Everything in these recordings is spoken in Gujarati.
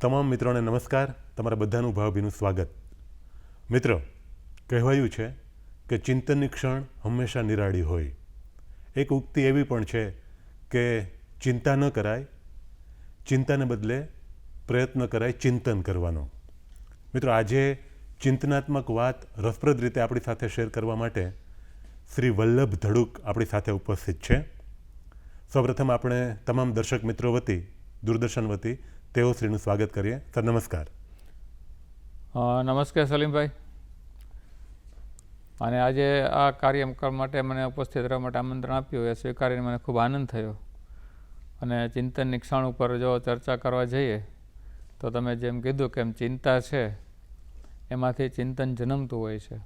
તમામ મિત્રોને નમસ્કાર. તમારા બધાનું ભાવભીનું સ્વાગત. મિત્રો, કહેવાયું છે કે ચિંતનની ક્ષણ હંમેશા નિરાળી હોય. એક ઉક્તિ એવી પણ છે કે ચિંતા ન કરાય, ચિંતાને બદલે પ્રયત્ન કરાય ચિંતન કરવાનો. મિત્રો, આજે ચિંતનાત્મક વાત રસપ્રદ રીતે આપણી સાથે શેર કરવા માટે શ્રી વલ્લભ ધડુક આપણી સાથે ઉપસ્થિત છે. સૌપ્રથમ આપણે તમામ દર્શક મિત્રો વતી, દૂરદર્શન વતી તેઓ શ્રીનું સ્વાગત કરીએ. સર, નમસ્કાર. નમસ્કાર સલીમભાઈ. અને આજે આ કાર્યક્રમ માટે મને ઉપસ્થિત રહેવા માટે આમંત્રણ આપ્યું એ સ્વીકારીને મને ખૂબ આનંદ થયો. અને ચિંતનની ક્ષણ ઉપર જો ચર્ચા કરવા જઈએ તો તમે જેમ કીધું કે એમ ચિંતા છે એમાંથી ચિંતન જન્મતું હોય છે.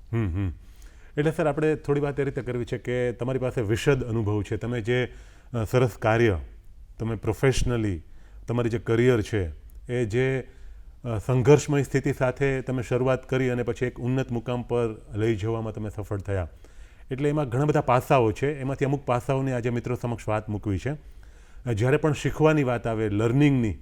એટલે સર, આપણે થોડી વાત એ રીતે કરવી છે કે તમારી પાસે વિશદ અનુભવ છે. તમે જે સરસ કાર્ય, તમે પ્રોફેશનલી તમારી જે કરિયર છે એ જે સંઘર્ષમય સ્થિતિ સાથે તમે શરૂઆત કરી અને પછી એક ઉન્નત મુકામ પર લઈ જવામાં તમે સફળ થયા. એટલે એમાં ઘણા બધા પાસાઓ છે. એમાંથી અમુક પાસાઓની આજે મિત્રો સમક્ષ વાત મૂકવી છે. જ્યારે પણ શીખવાની વાત આવે, લર્નિંગની,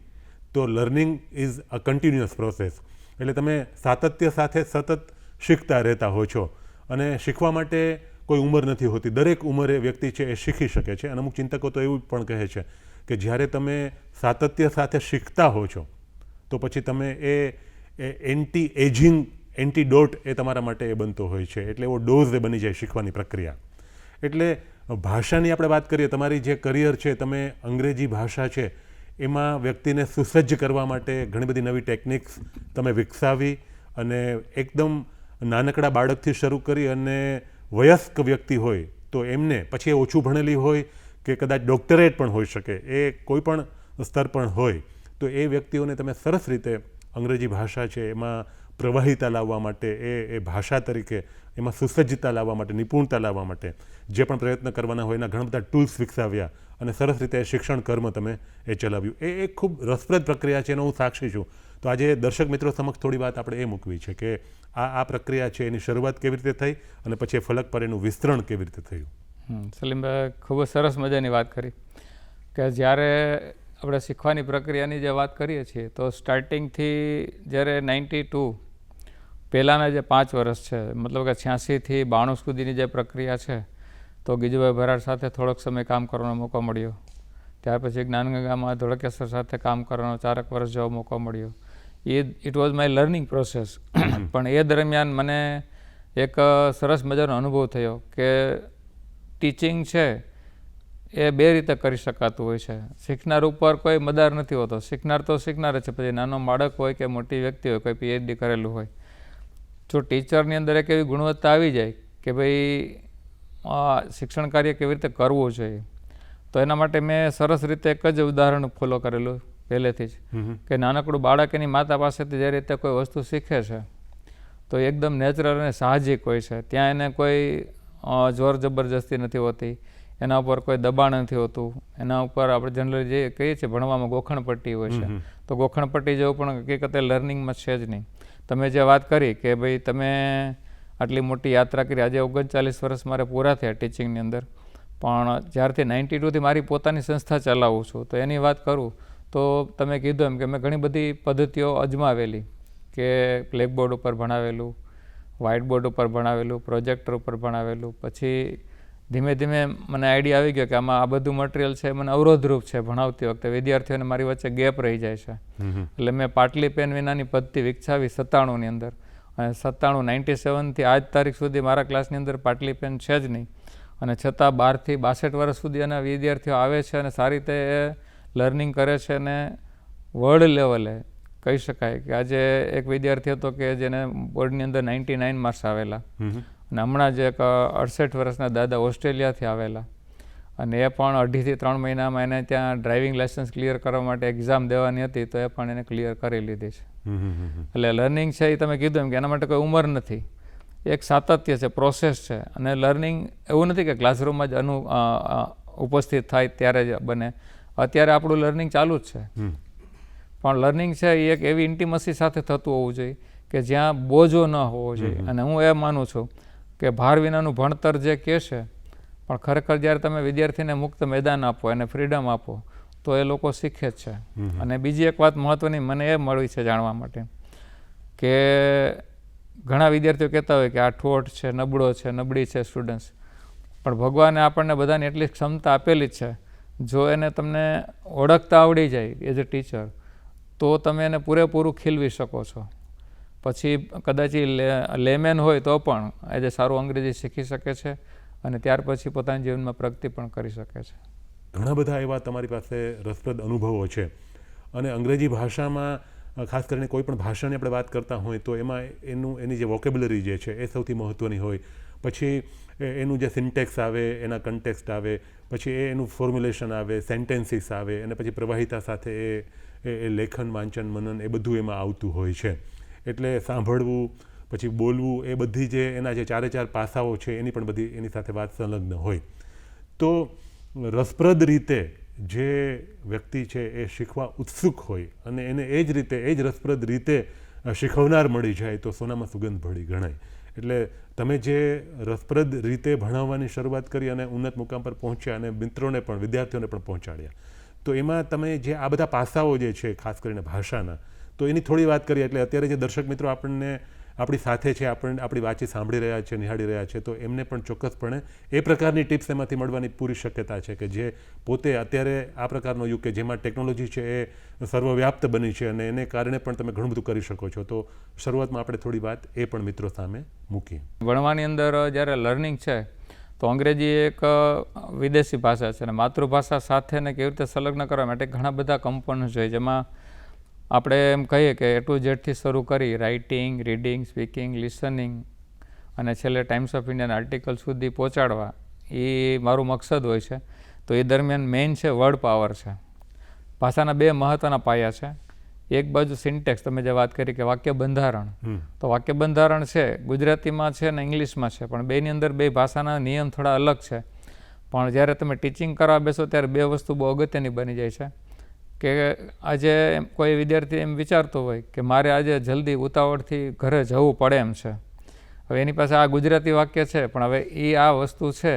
તો learning is a continuous process. એટલે તમે સાતત્ય સાથે સતત શીખતા રહેતા હો છો. અને શીખવા માટે કોઈ ઉંમર નથી હોતી. દરેક ઉંમરે વ્યક્તિ છે એ શીખી શકે છે. અને અમુક ચિંતકો તો એવું પણ કહે છે કે જ્યારે તમે સાતત્ય સાથે શીખતા હો છો તો પછી તમે એ એન્ટી એજિંગ એન્ટીડોટ એ તમારા માટે એ બનતો હોય છે. એટલે એવો ડોઝ એ બની જાય શીખવાની પ્રક્રિયા. એટલે ભાષાની આપણે વાત કરીએ, તમારી જે કરિયર છે, તમે અંગ્રેજી ભાષા છે એમાં વ્યક્તિને સુસજ્જ કરવા માટે ઘણી બધી નવી ટેકનિક્સ તમે વિકસાવી અને એકદમ નાનકડા બાળકથી શરૂ કરી અને વયસ્ક વ્યક્તિ હોય તો એમને પછી એ ઓછું ભણેલી હોય કે કદાચ ડૉક્ટરેટ પણ હોઈ શકે, એ કોઈ પણ સ્તર પણ હોય, તો એ વ્યક્તિઓને તમે સરસ રીતે અંગ્રેજી ભાષા છે એમાં પ્રવાહિતા લાવવા માટે, એ ભાષા તરીકે એમાં સુસજ્જતા લાવવા માટે, નિપુણતા લાવવા માટે જે પણ પ્રયત્ન કરવાના હોય એના ઘણા બધા ટૂલ્સ વિકસાવ્યા અને સરસ રીતે શિક્ષણ કર્મ તમે એ ચલાવ્યું. એ એક ખૂબ રસપ્રદ પ્રક્રિયા છે, એનો હું સાક્ષી છું. તો આજે દર્શક મિત્રો સમક્ષ થોડી વાત આપણે એ મૂકવી છે કે આ પ્રક્રિયા છે એની શરૂઆત કેવી રીતે થઈ અને પછી એ ફલક પર એનું વિસ્તરણ કેવી રીતે થયું. સલીમભાઈ, ખૂબ જ સરસ મજાની વાત કરી કે જ્યારે આપણે શીખવાની પ્રક્રિયાની જે વાત કરીએ છીએ તો સ્ટાર્ટિંગથી જ્યારે 92 પહેલાંના જે 5 વર્ષ છે, મતલબ કે 86થી 92 સુધીની જે પ્રક્રિયા છે, તો ગીજુભાઈ ભરાડ સાથે થોડોક સમય કામ કરવાનો મોકો મળ્યો. ત્યાર પછી જ્ઞાનગંગામાં ધોળકેસર સાથે કામ કરવાનો 4 વર્ષ જેવો મોકો મળ્યો. It was my learning process. પણ એ દરમિયાન મને એક સરસ મજાનો અનુભવ થયો કે ટીચિંગ છે એ 2 રીતે કરી શકાતું હોય છે. શીખનાર ઉપર કોઈ મદાર નથી હોતો. શીખનાર તો શીખનાર જ છે, પછી નાનો બાળક હોય કે મોટી વ્યક્તિ હોય, કોઈ PhD કરેલું હોય. જો ટીચરની અંદર એક એવી ગુણવત્તા આવી જાય કે ભાઈ શિક્ષણ કાર્ય કેવી રીતે કરવું જોઈએ, તો એના માટે મેં સરસ રીતે એક જ ઉદાહરણ ફોલો કરેલું પહેલેથી જ કે નાનકડું બાળક એની માતા પાસેથી જે રીતે કોઈ વસ્તુ શીખે છે તો એકદમ નેચરલ અને સાહજિક હોય છે. ત્યાં એને કોઈ જોર જબરજસ્તી નથી હોતી, એના ઉપર કોઈ દબાણ નથી હોતું. એના ઉપર આપણે જનરલી જે કહીએ છીએ ભણવામાં ગોખણપટ્ટી હોય છે, તો ગોખણપટ્ટી જેવું પણ હકીકતે લર્નિંગમાં છે જ નહીં. તમે જે વાત કરી કે ભાઈ તમે આટલી મોટી યાત્રા કરી, આજે 39 વર્ષ મારે પૂરા થયા ટીચિંગની અંદર, પણ જ્યારથી 92થી મારી પોતાની સંસ્થા ચલાવું છું તો એની વાત કરું તો તમે કીધું એમ કે મેં ઘણી બધી પદ્ધતિઓ અજમાવેલી કે બ્લેકબોર્ડ ઉપર ભણાવેલું, વ્હાઇટ બોર્ડ ઉપર ભણાવેલું, પ્રોજેક્ટર ઉપર ભણાવેલું. પછી ધીમે ધીમે મને આઈડિયા આવી ગયો કે આમાં આ બધું મટીરિયલ છે મને અવરોધરૂપ છે. ભણાવતી વખતે વિદ્યાર્થીઓને મારી વચ્ચે ગેપ રહી જાય છે. એટલે મેં પાટલી પેન વિનાની પદ્ધતિ વિકસાવી 97ની અંદર. અને 97થી આજ તારીખ સુધી મારા ક્લાસની અંદર પાટલી પેન છે જ નહીં. અને છતાં 12થી 62 વર્ષ સુધી એના વિદ્યાર્થીઓ આવે છે અને સારી રીતે લર્નિંગ કરે છે. અને વર્લ્ડ લેવલે કહી શકાય કે આજે એક વિદ્યાર્થી હતો કે જેને બોર્ડની અંદર 99 માર્ક્સ આવેલા, અને હમણાં જ એક 68 વર્ષના દાદા ઓસ્ટ્રેલિયાથી આવેલા, અને એ પણ 2.5થી 3 મહિનામાં એને ત્યાં ડ્રાઇવિંગ લાઇસન્સ ક્લિયર કરવા માટે એક્ઝામ દેવાની હતી તો એ પણ એને ક્લિયર કરી લીધી છે. એટલે લર્નિંગ છે એ તમે કીધું એમ કે એના માટે કોઈ ઉંમર નથી, એક સાતત્ય છે, પ્રોસેસ છે. અને લર્નિંગ એવું નથી કે ક્લાસરૂમમાં જ ઉપસ્થિત થાય ત્યારે જ બને. અત્યારે આપણું લર્નિંગ ચાલુ જ છે, પણ લર્નિંગ છે એ એક એવી ઇન્ટિમસી સાથે થતું હોવું જોઈએ કે જ્યાં બોજો ન હોવો જોઈએ. અને હું એ માનું છું કે ભાર વિનાનું ભણતર જે કહે છે, પણ ખરેખર જ્યારે તમે વિદ્યાર્થીને મુક્ત મેદાન આપો, એને ફ્રીડમ આપો, તો એ લોકો શીખે જ છે. અને બીજી એક વાત મહત્ત્વની મને એ મળી છે જાણવા માટે કે ઘણા વિદ્યાર્થીઓ કહેતા હોય કે આ ઠોઠ છે, નબળો છે, નબળી છે સ્ટુડન્ટ્સ, પણ ભગવાને આપણને બધાને એટલી ક્ષમતા આપેલી જ છે. જો એને તમને ઓળખતા આવડી જાય એઝ અ ટીચર તો તમે એને પૂરેપૂરું ખીલવી શકો છો. પછી કદાચ લેમેન હોય તો પણ આજે સારું અંગ્રેજી શીખી શકે છે અને ત્યાર પછી પોતાના જીવનમાં પ્રગતિ પણ કરી શકે છે. ઘણા બધા એવા તમારી પાસે રસપ્રદ અનુભવો છે અને અંગ્રેજી ભાષામાં ખાસ કરીને કોઈ પણ ભાષાની આપણે વાત કરતા હોય તો એમાં એની જે વોકેબ્યુલરી જે છે એ સૌથી મહત્ત્વની હોય. પછી એનું જે સિન્ટેક્સ આવે, એના કન્ટેક્સ્ટ આવે, પછી એનું ફોર્મ્યુલેશન આવે, સેન્ટેન્સીસ આવે અને પછી પ્રવાહિતા સાથે એ લેખન, વાંચન, મનન એ બધું એમાં આવતું હોય છે. એટલે સાંભળવું, પછી બોલવું, એ બધી જે એના જે ચારે ચાર પાસાઓ છે એની પણ બધી એની સાથે વાત સંલગ્ન હોય. તો રસપ્રદ રીતે જે વ્યક્તિ છે એ શીખવા ઉત્સુક હોય અને એને એ જ રીતે, એ જ રસપ્રદ રીતે શીખવનાર મળી જાય તો સોનામાં સુગંધ ભળી ગણાય. એટલે તમે જે રસપ્રદ રીતે ભણાવવાની શરૂઆત કરી અને ઉન્નત મુકામ પર પહોંચ્યા અને મિત્રોને પણ, વિદ્યાર્થીઓને પણ પહોંચાડ્યા, તો એમાં તમે જે આ બધા પાસાઓ જે છે ખાસ કરીને ભાષાના, તો એની થોડી વાત કરીએ. એટલે અત્યારે જે દર્શક મિત્રો આપણને આપણી સાથે છે, આપણી વાતચીત સાંભળી રહ્યા છે, નિહાળી રહ્યા છે, તો એમને પણ ચોક્કસપણે એ પ્રકારની ટિપ્સ એમાંથી મળવાની પૂરી શક્યતા છે કે જે પોતે અત્યારે આ પ્રકારનો યુગ કે જેમાં ટેકનોલોજી છે એ સર્વવ્યાપ્ત બની છે અને એને કારણે પણ તમે ઘણું બધું કરી શકો છો. તો શરૂઆતમાં આપણે થોડી વાત એ પણ મિત્રો સામે મૂકીએ. ભણવાની અંદર જ્યારે લર્નિંગ છે તો અંગ્રેજી એક વિદેશી ભાષા છે અને માતૃભાષા સાથે ને કેવી રીતે સંલગ્ન કરવા માટે ઘણા બધા કમ્પોનન્ટ્સ હોય, જેમાં આપણે એમ કહીએ કે A to Z થી શરૂ કરી રાઇટિંગ, રીડિંગ, સ્પીકિંગ, લિસનિંગ અને છેલ્લે ટાઈમ્સ ઓફ ઇન્ડિયાના આર્ટિકલ સુધી પહોંચાડવા એ મારું મકસદ હોય છે. તો એ દરમિયાન મેઇન છે વર્ડ પાવર છે. ભાષાના બે મહત્ત્વના પાયા છે. એક બાજુ સિન્ટેક્સ, તમે જે વાત કરી કે વાક્ય બંધારણ, તો વાક્ય બંધારણ છે ગુજરાતીમાં છે ને ઇંગ્લિશમાં છે, પણ બેની અંદર બે ભાષાના નિયમ થોડા અલગ છે. પણ જ્યારે તમે ટીચિંગ કરવા બેસો ત્યારે બે વસ્તુ બહુ અગત્યની બની જાય છે કે આજે કોઈ વિદ્યાર્થી એમ વિચારતો હોય કે મારે આજે જલ્દી ઉતાવળથી ઘરે જવું પડે એમ છે. હવે એની પાસે આ ગુજરાતી વાક્ય છે, પણ હવે એ આ વસ્તુ છે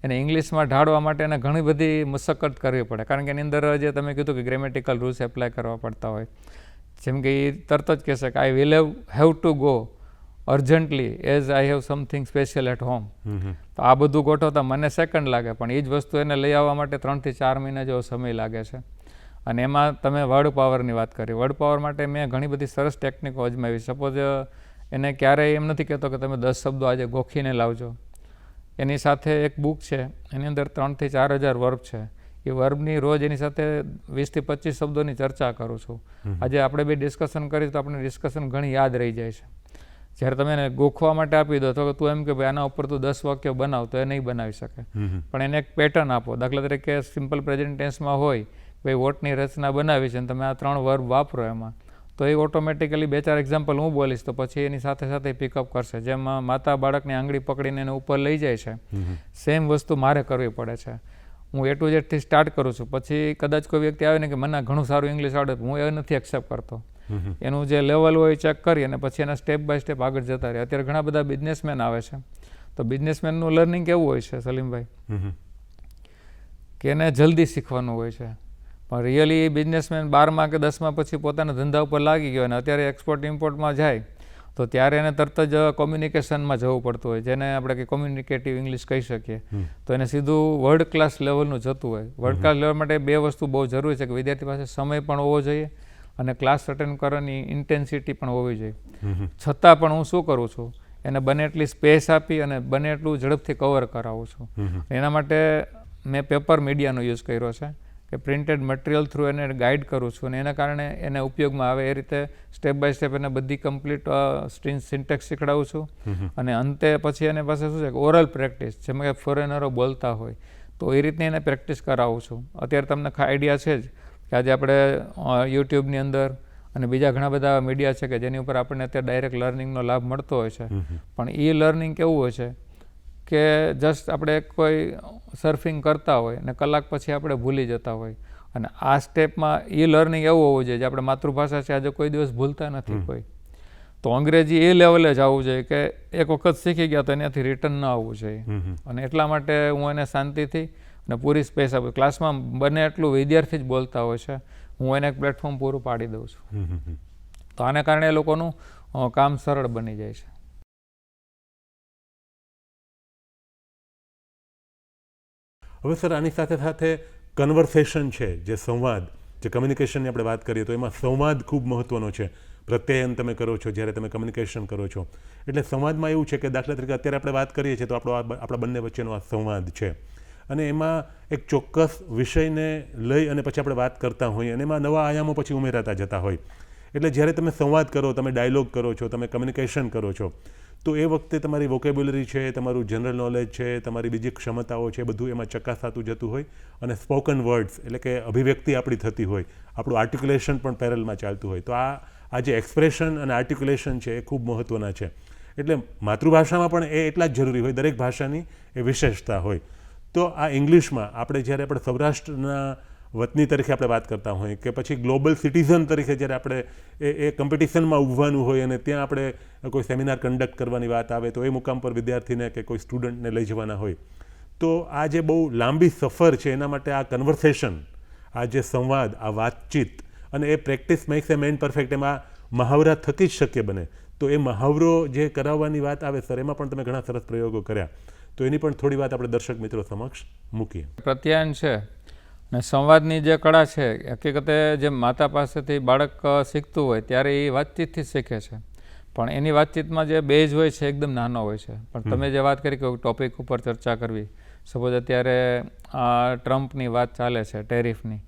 એને ઇંગ્લિશમાં ઢાળવા માટે એને ઘણી બધી મશક્કત કરવી પડે, કારણ કે એની અંદર જે તમે કીધું કે ગ્રેમેટિકલ રૂલ્સ એપ્લાય કરવા પડતા હોય. જેમ કે એ તરત જ કહેશે કે I will have to go urgently as I have something special at home. તો આ બધું ગોઠવતા મને સેકન્ડ લાગે, પણ એ જ વસ્તુ એને લઈ આવવા માટે 3 થી 4 મહિના જેવો સમય લાગે છે. અને એમાં તમે વર્ડ પાવરની વાત કરી. વર્ડ પાવર માટે મેં ઘણી બધી સરસ ટેકનિકો અજમાવી. સપોઝ એને ક્યારેય એમ નથી કહેતો કે તમે 10 શબ્દો આજે ગોખીને લાવજો. એની સાથે એક બુક છે, એની અંદર 3 થી 4 હજાર વર્બ છે. એ વર્બની રોજ એની સાથે 20 થી 25 શબ્દોની ચર્ચા કરું છું. આજે આપણે બે ડિસ્કશન કરીએ તો આપણે ડિસ્કશન ઘણી યાદ રહી જાય છે. જ્યારે તમે એને ગોખવા માટે આપી દો તો તું એમ કે ભાઈ આના ઉપર તું 10 વાક્યો બનાવ, તો એ નહીં બનાવી શકે. પણ એને એક પેટર્ન આપો. દાખલા તરીકે સિમ્પલ પ્રેઝન્ટ ટેન્સમાં હોય ભાઈ વોટની રચના બનાવી છે અને તમે આ 3 વર્બ વાપરો એમાં, તો એ ઓટોમેટિકલી 2-4 એક્ઝામ્પલ હું બોલીશ તો પછી એની સાથે સાથે પિકઅપ કરશે. જેમાં માતા બાળકની આંગળી પકડીને એને ઉપર લઈ જાય છે, સેમ વસ્તુ મારે કરવી પડે છે. હું A to Z થી સ્ટાર્ટ કરું છું. પછી કદાચ કોઈ વ્યક્તિ આવે ને કે મને ઘણું સારું ઇંગ્લિશ આવડે, હું એ નથી એક્સેપ્ટ કરતો. એનું જે લેવલ હોય ચેક કરી અને પછી એના સ્ટેપ બાય સ્ટેપ આગળ જતા રહે. અત્યારે ઘણા બધા બિઝનેસમેન આવે છે, તો બિઝનેસમેનનું લર્નિંગ કેવું હોય છે સલીમભાઈ, કે એને જલ્દી શીખવાનું હોય છે. પણ રિયલી બિઝનેસમેન 12માં કે 10માં પછી પોતાના ધંધા ઉપર લાગી ગયો અને અત્યારે એક્સપોર્ટ ઇમ્પોર્ટમાં જાય તો ત્યારે એને તરત જ કોમ્યુનિકેશનમાં જવું પડતું હોય, જેને આપણે કે કોમ્યુનિકેટિવ ઇંગ્લિશ કહી શકીએ. તો એને સીધું વર્લ્ડ ક્લાસ લેવલનું જતું હોય. વર્લ્ડ ક્લાસ લેવલ માટે બે વસ્તુ બહુ જરૂરી છે કે વિદ્યાર્થી પાસે સમય પણ હોવો જોઈએ અને ક્લાસ અટેન્ડ કરવાની ઇન્ટેન્સિટી પણ હોવી જોઈએ. છતાં પણ હું શું કરું છું, એને બને એટલી સ્પેસ આપી અને બને એટલું ઝડપથી કવર કરાવું છું. એના માટે મેં પેપર મીડિયાનો યુઝ કર્યો છે કે પ્રિન્ટેડ મટીરિયલ થ્રુ એને ગાઈડ કરું છું અને એના કારણે એને ઉપયોગમાં આવે એ રીતે સ્ટેપ બાય સ્ટેપ એને બધી કમ્પ્લીટ સિન્ટેક્સ શીખડાવું છું. અને અંતે પછી એને પાસે શું છે કે ઓરલ પ્રેક્ટિસ, જેમાં કે ફોરેનરો બોલતા હોય તો એ રીતની એને પ્રેક્ટિસ કરાવું છું. અત્યારે તમને આઈડિયા છે જ કે આજે આપણે યુટ્યુબની અંદર અને બીજા ઘણા બધા મીડિયા છે કે જેની ઉપર આપણને અત્યારે ડાયરેક્ટ લર્નિંગનો લાભ મળતો હોય છે. પણ એ લર્નિંગ કેવું હોય છે કે જસ્ટ આપણે કોઈ સર્ફિંગ કરતા હોય ને કલાક પછી આપણે ભૂલી જતા હોય. અને આ સ્ટેપમાં એ લર્નિંગ એવું હોવું જોઈએ જે આપણે માતૃભાષા છે આજે કોઈ દિવસ ભૂલતા નથી કોઈ. તો અંગ્રેજી એ લેવલે જ આવવું જોઈએ કે એક વખત શીખી ગયા તો એનાથી રિટર્ન ન આવવું જોઈએ. અને એટલા માટે હું એને શાંતિથી અને પૂરી સ્પેસ આપું. ક્લાસમાં બને એટલું વિદ્યાર્થી જ બોલતા હોય છે, હું એને એક પ્લેટફોર્મ પૂરું પાડી દઉં છું. તો આને કારણે એ લોકોનું કામ સરળ બની જાય છે. હવે સર આની સાથે સાથે કન્વર્સેશન છે, જે સંવાદ, જે કમ્યુનિકેશનની આપણે વાત કરીએ તો એમાં સંવાદ ખૂબ મહત્ત્વનો છે. પ્રત્યાયન તમે કરો છો જ્યારે તમે કમ્યુનિકેશન કરો છો, એટલે સંવાદમાં એવું છે કે દાખલા તરીકે અત્યારે આપણે વાત કરીએ છીએ તો આપણા બંને વચ્ચેનો આ સંવાદ છે, અને એમાં એક ચોક્કસ વિષયને લઈ અને પછી આપણે વાત કરતા હોઈએ અને એમાં નવા આયામો પછી ઉમેરાતા જતા હોય. એટલે જ્યારે તમે સંવાદ કરો, તમે ડાયલોગ કરો છો, તમે કમ્યુનિકેશન કરો છો, તો એ વખતે તમારી વોકેબ્યુલરી છે, તમારું જનરલ નોલેજ છે, તમારી બીજી ક્ષમતાઓ છે, બધું એમાં ચકાસાતું જતું હોય, અને સ્પોકન વર્ડ્સ એટલે કે અભિવ્યક્તિ આપણી થતી હોય, આપણું આર્ટિક્યુલેશન પણ પેરેલમાં ચાલતું હોય. તો આ જે એક્સપ્રેશન અને આર્ટિક્યુલેશન છે એ ખૂબ મહત્ત્વના છે. એટલે માતૃભાષામાં પણ એ એટલા જ જરૂરી હોય, દરેક ભાષાની એ વિશેષતા હોય. તો આ ઇંગ્લિશમાં જ્યારે આપણે સૌરાષ્ટ્રના વતની તરીકે આપણે વાત કરતા હોઈએ કે પછી ગ્લોબલ સિટીઝન તરીકે જ્યારે આપણે એ કોમ્પિટિશનમાં ઉભવાનું હોય અને ત્યાં આપણે કોઈ સેમિનાર કન્ડક્ટ કરવાની વાત આવે તો એ મુકામ પર વિદ્યાર્થીને કે કોઈ સ્ટુડન્ટને લઈ જવાના હોય, તો આ જે બહુ લાંબી સફર છે એના માટે આ કન્વર્સેશન, આ જે સંવાદ, આ વાતચીત, અને એ પ્રેક્ટિસ મેક્સ એ મેન પરફેક્ટ, એમાં મહાવરા થકી જ શક્ય બને. તો એ મહાવરો જે કરાવવાની વાત આવે સર, એમાં પણ તમે ઘણા સરસ પ્રયોગો કર્યા, તો એની પણ થોડી વાત આપણે દર્શક મિત્રો સમક્ષ મૂકીએ. પ્રત્યાયન છે અને સંવાદની જે કળા છે, હકીકતે જે માતા પાસેથી બાળક શીખતું હોય ત્યારે એ વાતચીતથી જ શીખે છે, પણ એની વાતચીતમાં જે બેઝ હોય છે એકદમ નાનો હોય છે. પણ તમે જે વાત કરી કે ટોપિક ઉપર ચર્ચા કરવી, સપોઝ અત્યારે ટ્રમ્પની વાત ચાલે છે, ટેરિફની,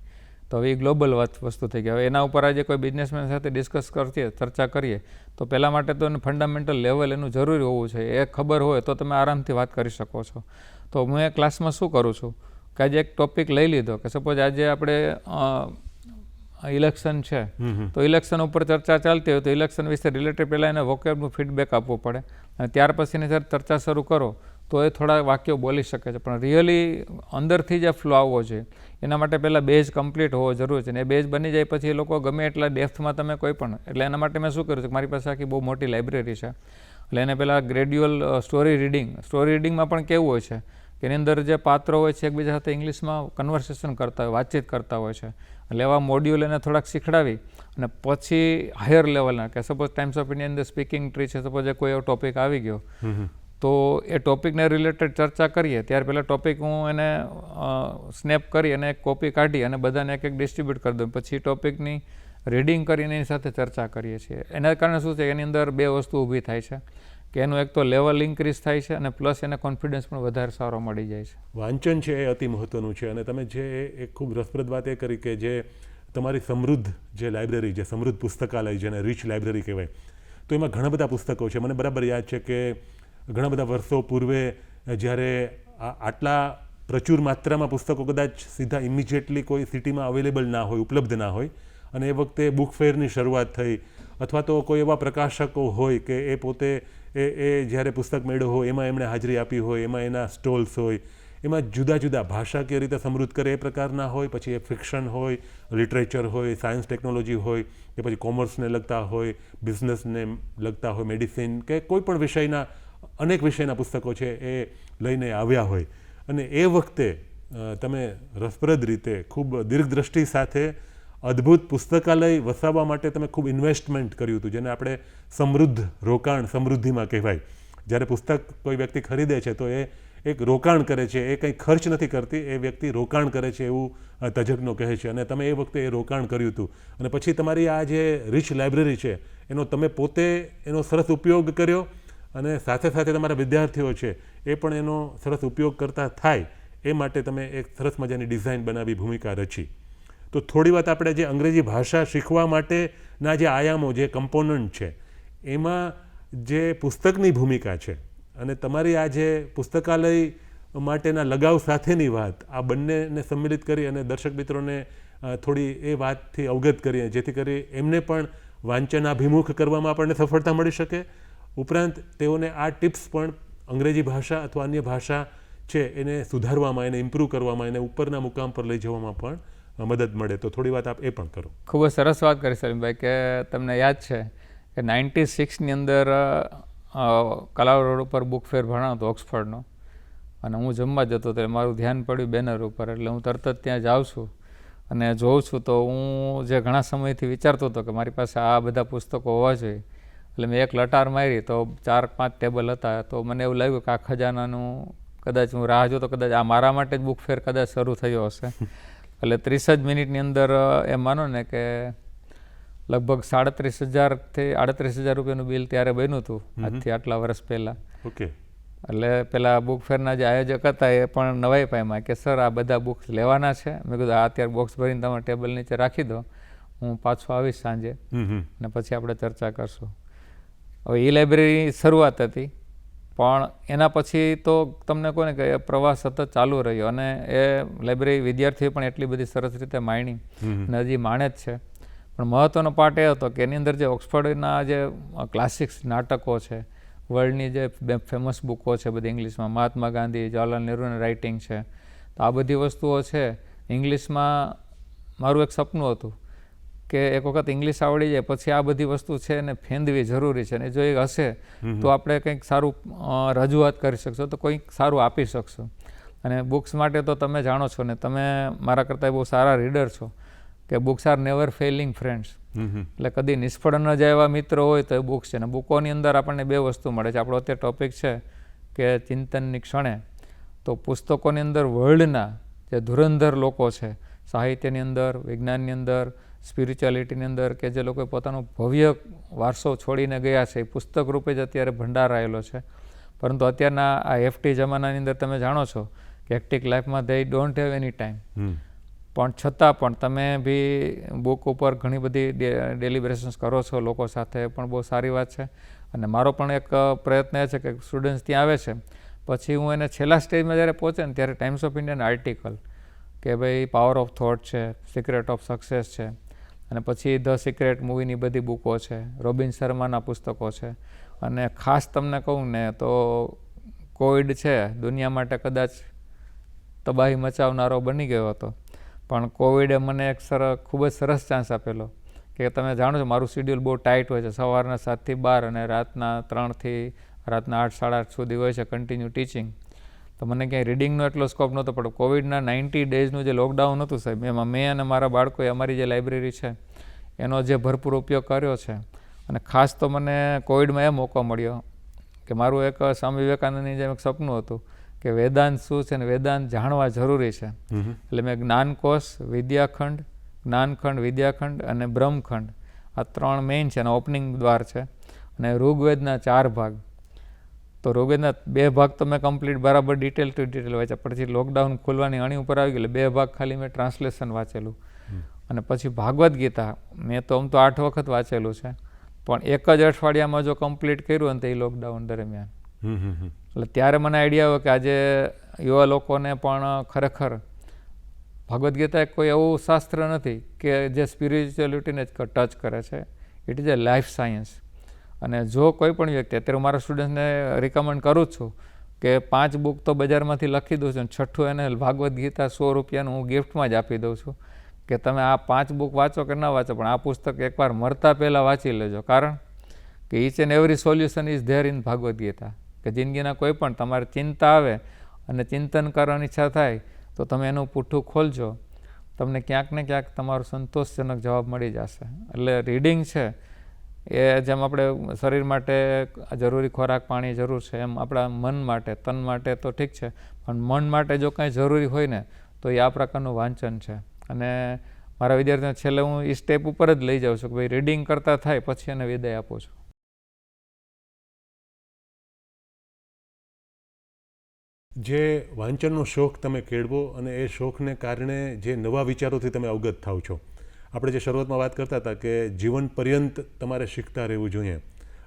તો હવે એ ગ્લોબલ વસ્તુ થઈ ગઈ. હવે એના ઉપર આજે કોઈ બિઝનેસમેન સાથે ડિસ્કસ કરતી ચર્ચા કરીએ તો પહેલાં માટે તો એનું ફંડામેન્ટલ લેવલ એનું જરૂરી હોવું જોઈએ, એ ખબર હોય તો તમે આરામથી વાત કરી શકો છો. તો હું એ ક્લાસમાં શું કરું છું કે આજે એક ટોપિક લઈ લીધો કે સપોઝ આજે આપણે ઇલેક્શન છે, તો ઇલેક્શન ઉપર ચર્ચા ચાલતી હોય તો ઇલેક્શન વિશે રિલેટેડ પહેલાં એને વોકેબનું ફીડબેક આપવું પડે, અને ત્યાર પછીની જ્યારે ચર્ચા શરૂ કરો તો એ થોડા વાક્યો બોલી શકે છે. પણ રિયલી અંદરથી જે ફ્લો આવવો જોઈએ એના માટે પહેલાં બેઝ કમ્પ્લીટ હોવો જરૂરી છે, ને એ બેઝ બની જાય પછી એ લોકો ગમે એટલા ડેપ્થમાં તમે કોઈ પણ, એટલે એના માટે મેં શું કર્યું છે કે મારી પાસે આખી બહુ મોટી લાઇબ્રેરી છે, એટલે એને પહેલાં ગ્રેડ્યુઅલ સ્ટોરી રીડિંગમાં પણ કેવું હોય છે કે એની અંદર જે પાત્રો હોય છે એકબીજા સાથે ઇંગ્લિશમાં કન્વર્સેશન કરતા હોય, વાતચીત કરતા હોય છે, એટલે એવા મોડ્યુલ એને થોડાક શીખડાવી અને પછી હાયર લેવલના કે સપોઝ ટાઈમ્સ ઓફ ઇન્ડિયા અંદર સ્પીકિંગ ટ્રી છે, સપોઝ કોઈ એવો ટોપિક આવી ગયો તો એ ટોપિકને રિલેટેડ ચર્ચા કરીએ ત્યારે પહેલાં ટોપિક હું એને સ્નેપ કરી અને એક કોપી કાઢી અને બધાને એક ડિસ્ટ્રીબ્યુટ કરી દઉં, પછી ટોપિકની રીડિંગ કરીને એની સાથે ચર્ચા કરીએ છીએ. એના કારણે શું છે, એની અંદર બે વસ્તુ ઊભી થાય છે કે એનું એક તો લેવલ ઇન્ક્રીઝ થાય છે અને પ્લસ એને કોન્ફિડન્સ પણ વધારે સારો મળી જાય છે. વાંચન છે એ અતિ મહત્ત્વનું છે, અને તમે જે એક ખૂબ રસપ્રદ વાત એ કરી કે જે તમારી સમૃદ્ધ જે લાઇબ્રેરી, જે સમૃદ્ધ પુસ્તકાલય, જેને રીચ લાઇબ્રેરી કહેવાય, તો એમાં ઘણા બધા પુસ્તકો છે. મને બરાબર યાદ છે કે ઘણા બધા વર્ષો પૂર્વે જ્યારે આટલા પ્રચુર માત્રામાં પુસ્તકો કદાચ સીધા ઇમિજિએટલી કોઈ સિટીમાં અવેલેબલ ના હોય, ઉપલબ્ધ ના હોય, અને એ વખતે બુક ફેરની શરૂઆત થઈ, અથવા તો કોઈ એવા પ્રકાશકો હોય કે એ પોતે એ જ્યારે પુસ્તક મેળો હોય એમાં એમણે હાજરી આપી હોય, એમાં એના સ્ટોલ્સ હોય, એમાં જુદા જુદા ભાષાકીય રીતે સમૃદ્ધ કરે એ પ્રકારના હોય, પછી એ ફિક્શન હોય, લિટરેચર હોય, સાયન્સ ટેકનોલોજી હોય, કે પછી કોમર્સને લગતા હોય, બિઝનેસને લગતા હોય, મેડિસિન કે કોઈ પણ વિષયના, અનેક વિષયના પુસ્તકો છે એ લઈને આવ્યા હોય. અને એ વખતે તમે રસપ્રદ રીતે ખૂબ દીર્ઘદ્રષ્ટિ સાથે અદ્ભુત પુસ્તકાલય વસાવવા માટે તમે ખૂબ ઇન્વેસ્ટમેન્ટ કર્યું હતું, જેને આપણે સમૃદ્ધ રોકાણ, સમૃદ્ધિમાં કહેવાય. જ્યારે પુસ્તક કોઈ વ્યક્તિ ખરીદે છે તો એ એક રોકાણ કરે છે, એ કંઈ ખર્ચ નથી કરતી, એ વ્યક્તિ રોકાણ કરે છે એવું તજજ્ઞો કહે છે. અને તમે એ વખતે એ રોકાણ કર્યું હતું, અને પછી તમારી આ જે રીચ લાઇબ્રેરી છે એનો તમે પોતે એનો સરસ ઉપયોગ કર્યો, અને સાથે સાથે તમારા વિદ્યાર્થીઓ છે એ પણ એનો સરસ ઉપયોગ કરતા થાય એ માટે તમે એક સરસ મજાની ડિઝાઇન બનાવી, ભૂમિકા રચી. તો થોડી વાત આપણે જે અંગ્રેજી ભાષા શીખવા માટેના જે આયામો, જે કમ્પોનન્ટ છે, એમાં જે પુસ્તકની ભૂમિકા છે અને તમારી આ જે પુસ્તકાલય માટેના લગાવ સાથેની વાત, આ બંનેને સંમિલિત કરી અને દર્શક મિત્રોને થોડી એ વાતથી અવગત કરીએ જેથી કરી એમને પણ વાંચનાભિમુખ કરવામાં આપણને સફળતા મળી શકે, ઉપરાંત તેઓને આ ટિપ્સ પણ અંગ્રેજી ભાષા અથવા અન્ય ભાષા છે એને સુધારવામાં, એને ઇમ્પ્રૂવ કરવામાં, એને ઉપરના મુકામ પર લઈ જવામાં પણ મદદ મળે. તો થોડી વાત આપ એ પણ કરો. ખૂબ જ સરસ વાત કરી સલીમભાઈ કે તમને યાદ છે કે 96ની અંદર કલાવ રોડ ઉપર બુક ફેર ભણાવતો ઓક્સફર્ડનો, અને હું જમવા જતો એટલે મારું ધ્યાન પડ્યું બેનર ઉપર, એટલે હું તરત જ ત્યાં જાઉં છું અને જોઉં છું. તો હું જે ઘણા સમયથી વિચારતો હતો કે મારી પાસે આ બધા પુસ્તકો હોવા જોઈએ, એટલે મેં એક લટાર મારી તો 4-5 ટેબલ હતા. તો મને એવું લાગ્યું કે આ ખજાનાનું કદાચ હું રાહ જોતો, કદાચ આ મારા માટે જ બુક ફેર કદાચ શરૂ થયો હશે. એટલે 30 જ મિનિટની અંદર એમ માનો ને કે લગભગ 37,000 થી 38,000 રૂપિયાનું બિલ ત્યારે બન્યું હતું, આજથી આટલા વર્ષ પહેલાં. ઓકે. એટલે પેલા બુક ફેરના જે આયોજક હતા એ પણ નવાઈ પામ્યા કે સર આ બધા બુક્સ લેવાના છે. મેં કીધું આ અત્યારે બોક્સ ભરીને તમે ટેબલ નીચે રાખી દો, હું પાછો આવીશ સાંજે અને પછી આપણે ચર્ચા કરશું. હવે એ લાઇબ્રેરી શરૂઆત હતી, પણ એના પછી તો તમને કહો ને કે એ પ્રવાસ સતત ચાલુ રહ્યો અને એ લાઇબ્રેરી વિદ્યાર્થીઓ પણ એટલી બધી સરસ રીતે માણી અને હજી માણે જ છે. પણ મહત્ત્વનો પાર્ટ એ હતો કે એની અંદર જે ઓક્સફર્ડના જે ક્લાસિક્સ નાટકો છે, વર્લ્ડની જે ફેમસ બુકો છે બધી ઇંગ્લિશમાં, મહાત્મા ગાંધી, જવાહરલાલ નહેરુની રાઇટિંગ છે, તો આ બધી વસ્તુઓ છે ઇંગ્લિશમાં. મારું એક સપનું હતું કે એક વખત ઇંગ્લિશ આવડી જાય પછી આ બધી વસ્તુ છે એને ફેંદવી જરૂરી છે, અને જો એ હશે તો આપણે કંઈક સારું રજૂઆત કરી શકશો, તો કંઈક સારું આપી શકશો. અને બુક્સ માટે તો તમે જાણો છો ને, તમે મારા કરતાં બહુ સારા રીડર છો કે books are never Fehling friends. એટલે કદી નિષ્ફળ ન જાય એવા મિત્રો હોય તો એ બુક્સ છે. ને બુકોની અંદર આપણને 2 વસ્તુ મળે છે. આપણો અત્યારે ટૉપિક છે કે ચિંતનની ક્ષણે, તો પુસ્તકોની અંદર વર્લ્ડના જે ધુરંધર લોકો છે, સાહિત્યની અંદર, વિજ્ઞાનની અંદર, સ્પિરિચ્યુઆલિટીની અંદર, કે જે લોકોએ પોતાનો ભવ્ય વારસો છોડીને ગયા છે, એ પુસ્તક રૂપે જ અત્યારે ભંડાર આવેલો છે. પરંતુ અત્યારના આ એફટી જમાનાની અંદર તમે જાણો છો કે હેક્ટિક લાઈફમાં દે ડોન્ટ હેવ એની ટાઈમ, પણ છતાં પણ તમે બી બુક ઉપર ઘણી બધી ડેલિબ્રેશન્સ કરો છો લોકો સાથે, પણ બહુ સારી વાત છે. અને મારો પણ એક પ્રયત્ન એ છે કે સ્ટુડન્ટ્સ ત્યાં આવે છે પછી હું એને છેલ્લા સ્ટેજમાં જ્યારે પહોંચે ને ત્યારે ટાઈમ્સ ઓફ ઇન્ડિયાના આર્ટિકલ કે ભાઈ પાવર ઓફ થોટ છે, સિક્રેટ ઓફ સક્સેસ છે, અને પછી ધ સિક્રેટ મૂવીની બધી બુકો છે, રોબિન શર્માના પુસ્તકો છે. અને ખાસ તમને કહું ને તો કોવિડ છે દુનિયા માટે કદાચ તબાહી મચાવનારો બની ગયો હતો, પણ કોવિડે મને એક ખૂબ જ સરસ ચાન્સ આપેલો કે તમે જાણો છો મારું શિડ્યુલ બહુ ટાઈટ હોય છે, સવારના 7 થી 12 અને રાતના 3 થી રાતના 8, 8:30 સુધી હોય છે કન્ટિન્યુ ટીચિંગ. તો મને ક્યાંય રીડિંગનો એટલો સ્કોપ નહોતો, પણ કોવિડના 90 ડેઝનું જે લોકડાઉન હતું સાહેબ, એમાં મેં અને મારા બાળકોએ અમારી જે લાઇબ્રેરી છે એનો જે ભરપૂર ઉપયોગ કર્યો છે. અને ખાસ તો મને કોવિડમાં એ મોકો મળ્યો કે મારું એક સ્વામી વિવેકાનંદની જેમ એક સપનું હતું કે વેદાંત શું છે ને વેદાંત જાણવા જરૂરી છે. એટલે મેં જ્ઞાનકોશ, વિદ્યાખંડ, જ્ઞાનખંડ, વિદ્યાખંડ અને બ્રહ્મખંડ, આ 3 મેઇન છે અને ઓપનિંગ દ્વાર છે. અને ઋગ્વેદના 4 ભાગ, તો ઋગ્વેદના 2 ભાગ તો મેં કમ્પ્લીટ બરાબર ડિટેલ ટુ ડિટેલ વાંચ્યા. પછી લોકડાઉન ખુલવાની અણી ઉપર આવી ગયું એટલે 2 ભાગ ખાલી મેં ટ્રાન્સલેશન વાંચેલું. અને પછી ભાગવદ્ ગીતા મેં તો આમ તો 8 વખત વાંચેલું છે, પણ એક જ અઠવાડિયામાં જો કમ્પ્લીટ કર્યું ને તો એ લોકડાઉન દરમિયાન. એટલે ત્યારે મને આઈડિયા આવ્યો કે આજે યુવા લોકોને પણ ખરેખર ભગવદ્ ગીતા એક કોઈ એવું શાસ્ત્ર નથી કે જે સ્પિરિચ્યુઅલિટીને જ ટચ કરે છે. It is A life science. અને જો કોઈ પણ વ્યક્તિ, અત્યારે હું મારા સ્ટુડન્ટ્સને રિકમેન્ડ કરું જ છું કે 5 બુક તો બજારમાંથી લખી દઉં છું, અને 6ઠું એને ભાગવદ્ ગીતા 100 રૂપિયાનું હું ગિફ્ટમાં જ આપી દઉં છું કે તમે આ 5 બુક વાંચો કે ન વાંચો, પણ આ પુસ્તક એકવાર મરતા પહેલાં વાંચી લેજો. કારણ કે each and every solution is there in Bhagavad Gita. કે જિંદગીના કોઈ પણ તમારે ચિંતા આવે અને ચિંતન કરવાની ઈચ્છા થાય તો તમે એનું પૂઠું ખોલજો, તમને ક્યાંક ને ક્યાંક તમારો સંતોષજનક જવાબ મળી જશે. એટલે રીડિંગ છે એ જેમ આપણે શરીર માટે જરૂરી ખોરાક પાણી જરૂર છે, એમ આપણા મન માટે, તન માટે તો ઠીક છે, પણ મન માટે જો કાંઈ જરૂરી હોય ને તો એ આ પ્રકારનું વાંચન છે. અને મારા વિદ્યાર્થીઓને છેલ્લે હું એ સ્ટેપ ઉપર જ લઈ જાઉં છું કે ભાઈ રીડિંગ કરતા થાય પછી એને વિદાય આપું છું. જે વાંચનનો શોખ તમે કેળવો અને એ શોખને કારણે જે નવા વિચારોથી તમે અવગત થાવ છો. આપણે જે શરૂઆતમાં વાત કરતા હતા કે જીવન પર્યંત તમારે શીખતા રહેવું જોઈએ,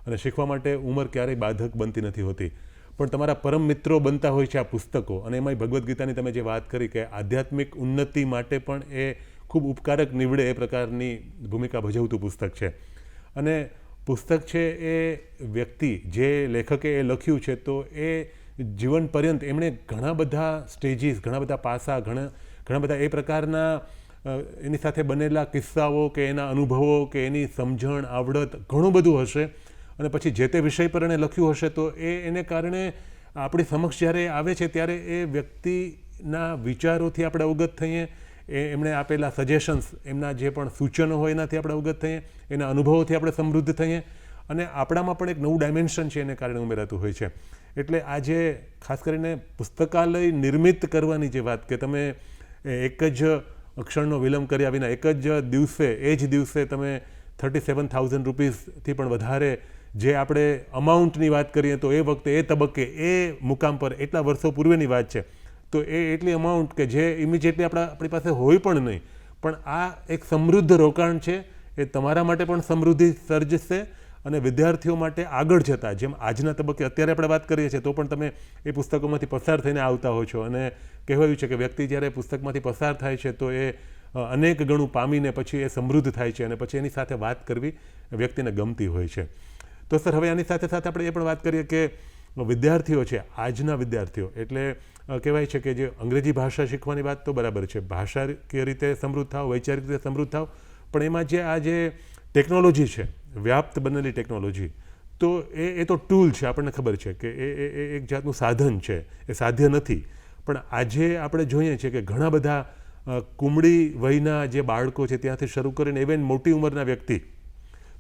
અને શીખવા માટે ઉંમર ક્યારેય બાધક બનતી નથી હોતી. પણ તમારા પરમ મિત્રો બનતા હોય છે આ પુસ્તકો, અને એમાંય ભગવદ્ ગીતાની તમે જે વાત કરી કે આધ્યાત્મિક ઉન્નતિ માટે પણ એ ખૂબ ઉપકારક નીવડે એ પ્રકારની ભૂમિકા ભજવતું પુસ્તક છે. અને પુસ્તક છે એ વ્યક્તિ જે લેખકે એ લખ્યું છે તો એ જીવન પર્યંત એમણે ઘણા બધા સ્ટેજીસ, ઘણા બધા પાસા, ઘણા બધા એ પ્રકારના એની સાથે બનેલા કિસ્સાઓ કે એના અનુભવો કે એની સમજણ, આવડત ઘણું બધું હશે. અને પછી જે તે વિષય પર એણે લખ્યું હશે તો એને કારણે આપણી સમક્ષ જ્યારે આવે છે ત્યારે એ વ્યક્તિના વિચારોથી આપણે અવગત થઈએ, એમણે આપેલા સજેશન્સ, એમના જે પણ સૂચનો હોય એનાથી આપણે અવગત થઈએ, એના અનુભવોથી આપણે સમૃદ્ધ થઈએ અને આપણામાં પણ એક નવું ડાયમેન્શન છે એને કારણે ઉમેરાતું હોય છે. એટલે આજે ખાસ કરીને પુસ્તકાલય નિર્મિત કરવાની જે વાત, કે તમે એક જ અક્ષરનો વિલંબ કર્યા વિના એક જ દિવસે, એ જ દિવસે તમે 37,000 રૂપીસથી પણ વધારે જે આપણે અમાઉન્ટની વાત કરીએ તો એ વખતે, એ તબક્કે, એ મુકામ પર એટલા વર્ષો પૂર્વેની વાત છે, તો એ એટલી અમાઉન્ટ કે જે ઇમિજિએટલી આપણી પાસે હોય પણ નહીં, પણ આ એક સમૃદ્ધ રોકાણ છે. એ તમારા માટે પણ સમૃદ્ધિ સર્જશે અને વિદ્યાર્થીઓ માટે આગળ જતાં, જેમ આજના તબક્કે અત્યારે આપણે વાત કરીએ છીએ તો પણ તમે એ પુસ્તકોમાંથી પસાર થઈને આવતા હો છો, અને કહેવાયું છે કે વ્યક્તિ જ્યારે પુસ્તકમાંથી પસાર થાય છે તો એ અનેક ગણું પામીને પછી એ સમૃદ્ધ થાય છે અને પછી એની સાથે વાત કરવી વ્યક્તિને ગમતી હોય છે. તો સર, હવે આની સાથે સાથે આપણે એ પણ વાત કરીએ કે વિદ્યાર્થીઓ છે, આજના વિદ્યાર્થીઓ, એટલે કહેવાય છે કે જે અંગ્રેજી ભાષા શીખવાની વાત તો બરાબર છે, ભાષાકીય રીતે સમૃદ્ધ થાવ, વૈચારિક રીતે સમૃદ્ધ થાવ, પણ એમાં જે આ જે ટેકનોલોજી છે, વ્યાપ્ત બનેલી ટેકનોલોજી, તો એ તો ટૂલ છે, આપણને ખબર છે કે એ એક જાતનું સાધન છે, એ સાધ્ય નથી. પણ આજે આપણે જોઈએ છીએ કે ઘણા બધા કુમળી વયના જે બાળકો છે ત્યાંથી શરૂ કરીને ઇવન મોટી ઉંમરના વ્યક્તિ,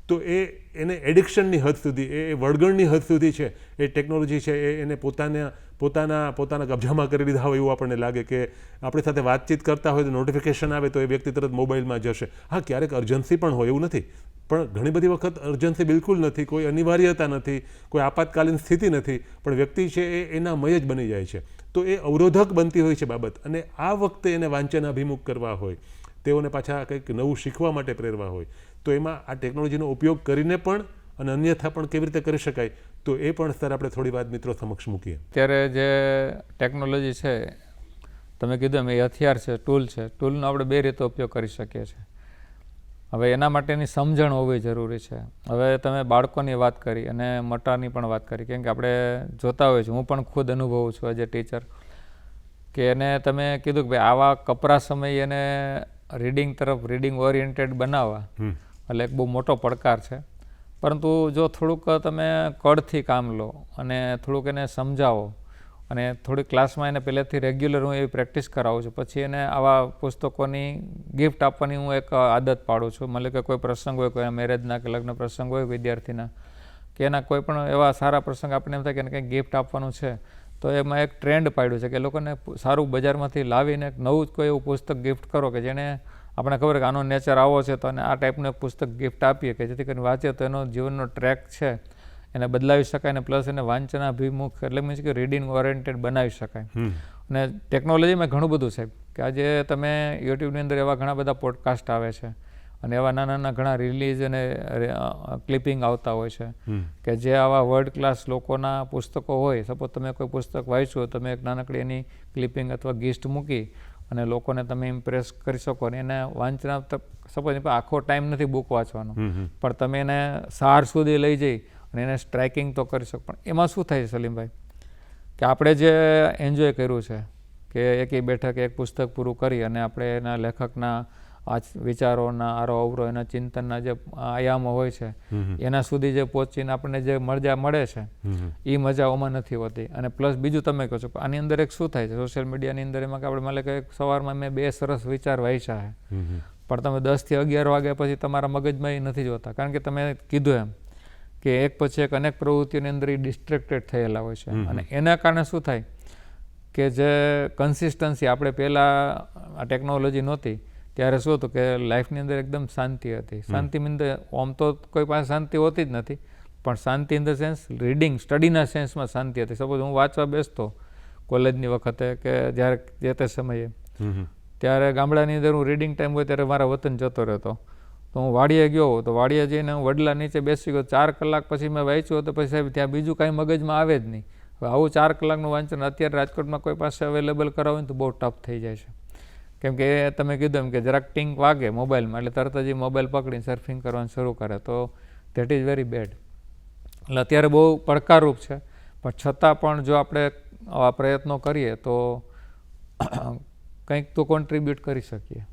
તો એને એડિક્શનની હદ સુધી, એ વળગણની હદ સુધી છે એ ટેકનોલોજી છે, એને પોતાના કબજામાં કરી લીધા હોય એવું આપણને લાગે કે આપણી સાથે વાતચીત કરતા હોય તો નોટિફિકેશન આવે તો એ વ્યક્તિ તરત મોબાઈલમાં જશે. હા, ક્યારેક અર્જન્સી પણ હોય, એવું નથી, પણ ઘણી બધી વખત અર્જન્સી બિલકુલ નથી, કોઈ અનિવાર્યતા નથી, કોઈ આપાતકાલીન સ્થિતિ નથી, પણ વ્યક્તિ છે એ એના મય જ બની જાય છે. તો એ અવરોધક બનતી હોય છે બાબત, અને આ વખતે એને વાંચનાભિમુખ કરવા હોય, તેઓને પાછા કંઈક નવું શીખવા માટે પ્રેરવા હોય, તો એમાં આ ટેકનોલોજીનો ઉપયોગ કરીને પણ અને અન્યથા પણ કેવી રીતે કરી શકાય, તો એ પણ સર આપણે થોડી વાત મિત્રો સમક્ષ મૂકીએ. અત્યારે જે ટેકનોલોજી છે, તમે કીધું એમ, એ હથિયાર છે, ટૂલ છે. ટૂલનો આપણે બે રીતે ઉપયોગ કરી શકીએ છીએ. હવે એના માટેની સમજણ હોવી જરૂરી છે. હવે તમે બાળકોની વાત કરી અને મોટાની પણ વાત કરી, કેમ કે આપણે જોતા હોઈએ છીએ, હું પણ ખુદ અનુભવું છું એઝ એ ટીચર, કે એને તમે કીધું કે ભાઈ આવા કપરા સમયે એને રીડિંગ તરફ, રીડિંગ ઓરિએન્ટેડ બનાવવા એટલે એક બહુ મોટો પડકાર છે. પરંતુ જો થોડુંક તમે કડથી કામ લો અને થોડુંક એને સમજાવો અને થોડી ક્લાસમાં એને પહેલેથી રેગ્યુલર હું એવી પ્રેક્ટિસ કરાવું છું, પછી એને આવા પુસ્તકોની ગિફ્ટ આપવાની હું એક આદત પાડું છું. મતલબ કે કોઈ પ્રસંગ હોય, કોઈ મેરેજના કે લગ્ન પ્રસંગ હોય વિદ્યાર્થીના, કે એના કોઈ પણ એવા સારા પ્રસંગ આપણને એમ થાય કે એને કંઈક ગિફ્ટ આપવાનું છે, તો એમાં એક ટ્રેન્ડ પાડ્યું છે કે લોકોને સારું બજારમાંથી લાવીને એક નવું જ કોઈ એવું પુસ્તક ગિફ્ટ કરો કે જેને આપણે ખબર કે આનો નેચર આવો છે, તો અને આ ટાઈપનું એક પુસ્તક ગિફ્ટ આપીએ કે જેથી કરીને વાંચે તો એનો જીવનનો ટ્રેક છે એને બદલાવી શકાય, અને પ્લસ એને વાંચનાભિમુખ, એટલે મીન્સ કે રીડિંગ ઓરિએન્ટેડ બનાવી શકાય. અને ટેકનોલોજીમાં ઘણું બધું છે કે આજે તમે યુટ્યુબની અંદર એવા ઘણા બધા પોડકાસ્ટ આવે છે અને એવા નાના નાના ઘણા રિલીઝ અને ક્લિપિંગ આવતા હોય છે કે જે આવા વર્લ્ડ ક્લાસ લોકોના પુસ્તકો હોય. સપોઝ તમે કોઈ પુસ્તક વાંચ્યું, તમે એક નાનકડી એની ક્લિપિંગ અથવા ગિસ્ટ મૂકી અને લોકોને તમે ઇમ્પ્રેસ કરી શકો, અને એને વાંચના, સપોઝ આખો ટાઈમ નથી બુક વાંચવાનો, પણ તમે એને સાર સુધી લઈ જઈ અને એને સ્ટ્રાઇકિંગ તો કરી શકો. પણ એમાં શું થાય છે સલીમભાઈ, કે આપણે જે એન્જોય કર્યું છે કે એકી બેઠક એક પુસ્તક પૂરું કરી અને આપણે એના લેખકના આ વિચારોના આરો અવરો, એના ચિંતનના જે આયામો હોય છે એના સુધી જે પહોંચીને આપણને જે મજા મળે છે એ મજા ઓમાં નથી હોતી. અને પ્લસ બીજું તમે કહો છો આની અંદર એક શું થાય છે સોશિયલ મીડિયાની અંદર, એમાં કે આપણે માને કે સવારમાં મેં 2 સરસ વિચાર વાંચ્યા છે, પણ તમે 10 થી 11 વાગ્યા પછી તમારા મગજમાં એ નથી જોતા, કારણ કે તમે કીધું એમ કે એક પછી એક અનેક પ્રવૃત્તિઓની અંદર એ ડિસ્ટ્રેક્ટેડ થયેલા હોય છે. અને એના કારણે શું થાય કે જે કન્સિસ્ટન્સી આપણે પહેલાં આ ટેકનોલોજી નહોતી ત્યારે શું હતું કે લાઈફની અંદર એકદમ શાંતિ હતી. શાંતિ મીન્સ આમ તો કોઈ પાસે શાંતિ હોતી જ નથી, પણ શાંતિ ઇન ધ સેન્સ રીડિંગ, સ્ટડીના સેન્સમાં શાંતિ હતી. સપોઝ હું વાંચવા બેસતો કોલેજની વખતે કે જ્યારે જે તે સમયે, ત્યારે ગામડાની અંદર હું રીડિંગ ટાઈમ હોય ત્યારે મારા વતન જતો રહેતો, તો હું વાડીએ ગયો તો વાડીએ જઈને હું વડલા નીચે બેસી ગયો. 4 કલાક પછી મેં વાંચ્યું તો પછી સાહેબ ત્યાં બીજું કાંઈ મગજમાં આવે જ નહીં. હવે આવું 4 કલાકનું વાંચન અત્યારે રાજકોટમાં કોઈ પાસે અવેલેબલ કરાવે તો બહુ ટફ થઈ જાય છે, કેમ કે તમે કીધું એમ કે જરાક ટીંક વાગે મોબાઈલમાં એટલે તરત જ મોબાઈલ પકડીને સર્ફિંગ કરવાનું શરૂ કરે, તો ધેટ ઇઝ વેરી બેડ. એટલે અત્યારે બહુ પડકારરૂપ છે, પણ છતાં પણ જો આપણે આવા પ્રયત્નો કરીએ તો કંઈક તો કોન્ટ્રીબ્યુટ કરી શકીએ.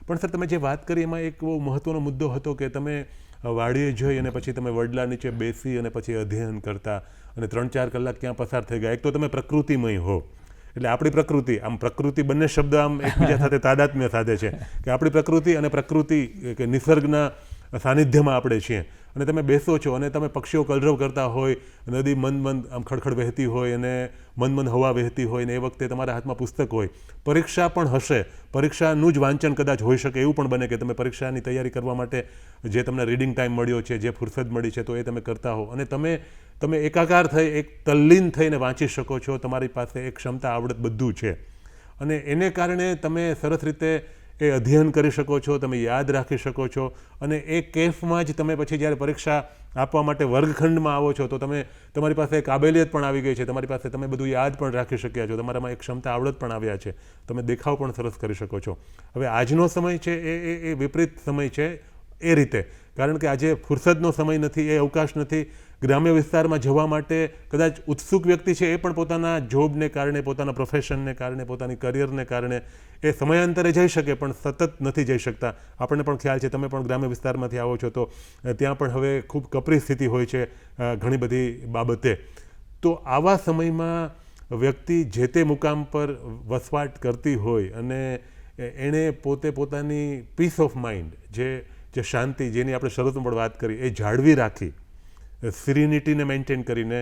પણ સર, તમે જે વાત કરી એમાં એક બહુ મહત્ત્વનો મુદ્દો હતો કે તમે વાડીએ જઈ અને પછી તમે વડલા નીચે બેસી અને પછી અધ્યયન કરતા અને 3-4 કલાક ક્યાં પસાર થઈ ગયા. એક તો તમે પ્રકૃતિમય હો, એટલે આપણી પ્રકૃતિ, આમ પ્રકૃતિ બંને શબ્દ આમ એકબીજા સાથે તાદાત્મ્ય સાધે છે કે આપણી પ્રકૃતિ અને પ્રકૃતિ કે નિસર્ગના સાનિધ્યમાં આપણે છીએ. અને તમે બેસો છો અને તમે પક્ષીઓ કલરવ કરતા હોય, નદી મંદ આમ ખડખડ વહેતી હોય અને મંદ હવા વહેતી હોય ને એ વખતે તમારા હાથમાં પુસ્તક હોય. પરીક્ષા પણ હશે, પરીક્ષાનું જ વાંચન કદાચ હોઈ શકે, એવું પણ બને કે તમે પરીક્ષાની તૈયારી કરવા માટે જે તમને રીડિંગ ટાઈમ મળ્યો છે, જે ફુરસદ મળી છે, તો એ તમે કરતા હો અને તમે એકાકાર થઈ, એક તલ્લીન થઈને વાંચી શકો છો. તમારી પાસે એક ક્ષમતા, આવડત બધું છે અને એને કારણે તમે સરસ રીતે એ અધ્યયન કરી શકો છો, તમે યાદ રાખી શકો છો અને એ કેફમાં જ તમે પછી જ્યારે પરીક્ષા આપવા માટે વર્ગખંડમાં આવો છો તો તમારી પાસે એક કાબેલિયત પણ આવી ગઈ છે, તમારી પાસે તમે બધું યાદ પણ રાખી શક્યા છો, તમારામાં એક ક્ષમતા, આવડત પણ આવ્યા છે, તમે દેખાવ પણ સરસ કરી શકો છો. હવે આજનો સમય છે એ વિપરીત સમય છે એ રીતે, કારણ કે આજે ફુરસદનો સમય નથી, એ અવકાશ નથી. ગ્રામ્ય વિસ્તારમાં જવા માટે કદાચ ઉત્સુક વ્યક્તિ છે એ પણ પોતાના જોબને કારણે, પોતાના પ્રોફેશનને કારણે, પોતાની કરિયરને કારણે એ સમયાંતરે જઈ શકે પણ સતત નથી જઈ શકતા. આપણને પણ ખ્યાલ છે, તમે પણ ગ્રામ્ય વિસ્તારમાંથી આવો છો તો ત્યાં પણ હવે ખૂબ કપરી સ્થિતિ હોય છે ઘણી બધી બાબતે. તો આવા સમયમાં વ્યક્તિ જે તે મુકામ પર વસવાટ કરતી હોય અને એણે પોતાની પીસ ઓફ માઇન્ડ, જે શાંતિ, જેની આપણે શરૂઆતમાં પણ વાત કરી, એ જાળવી રાખી, સિરિનિટીને મેન્ટેન કરીને,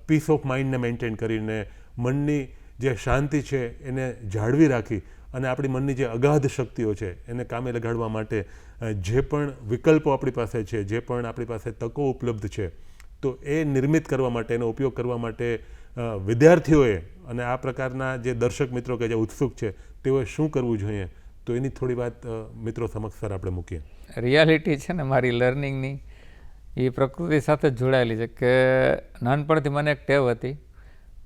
પીસ ઓફ માઇન્ડને મેન્ટેન કરીને, મનની જે શાંતિ છે એને જાળવી રાખી અને આપણી મનની જે અગાધ શક્તિઓ છે એને કામે લગાડવા માટે જે પણ વિકલ્પો આપણી પાસે છે, જે પણ આપણી પાસે તકો ઉપલબ્ધ છે, તો એ નિર્મિત કરવા માટે, એનો ઉપયોગ કરવા માટે વિદ્યાર્થીઓએ અને આ પ્રકારના જે દર્શક મિત્રો કે જે ઉત્સુક છે તેઓએ શું કરવું જોઈએ, તો એની થોડી વાત મિત્રો સમક્ષ સર આપણે મૂકીએ. રિયાલિટી છે ને મારી લર્નિંગની, એ પ્રકૃતિ સાથે જ જોડાયેલી છે કે નાનપણથી મને એક ટેવ હતી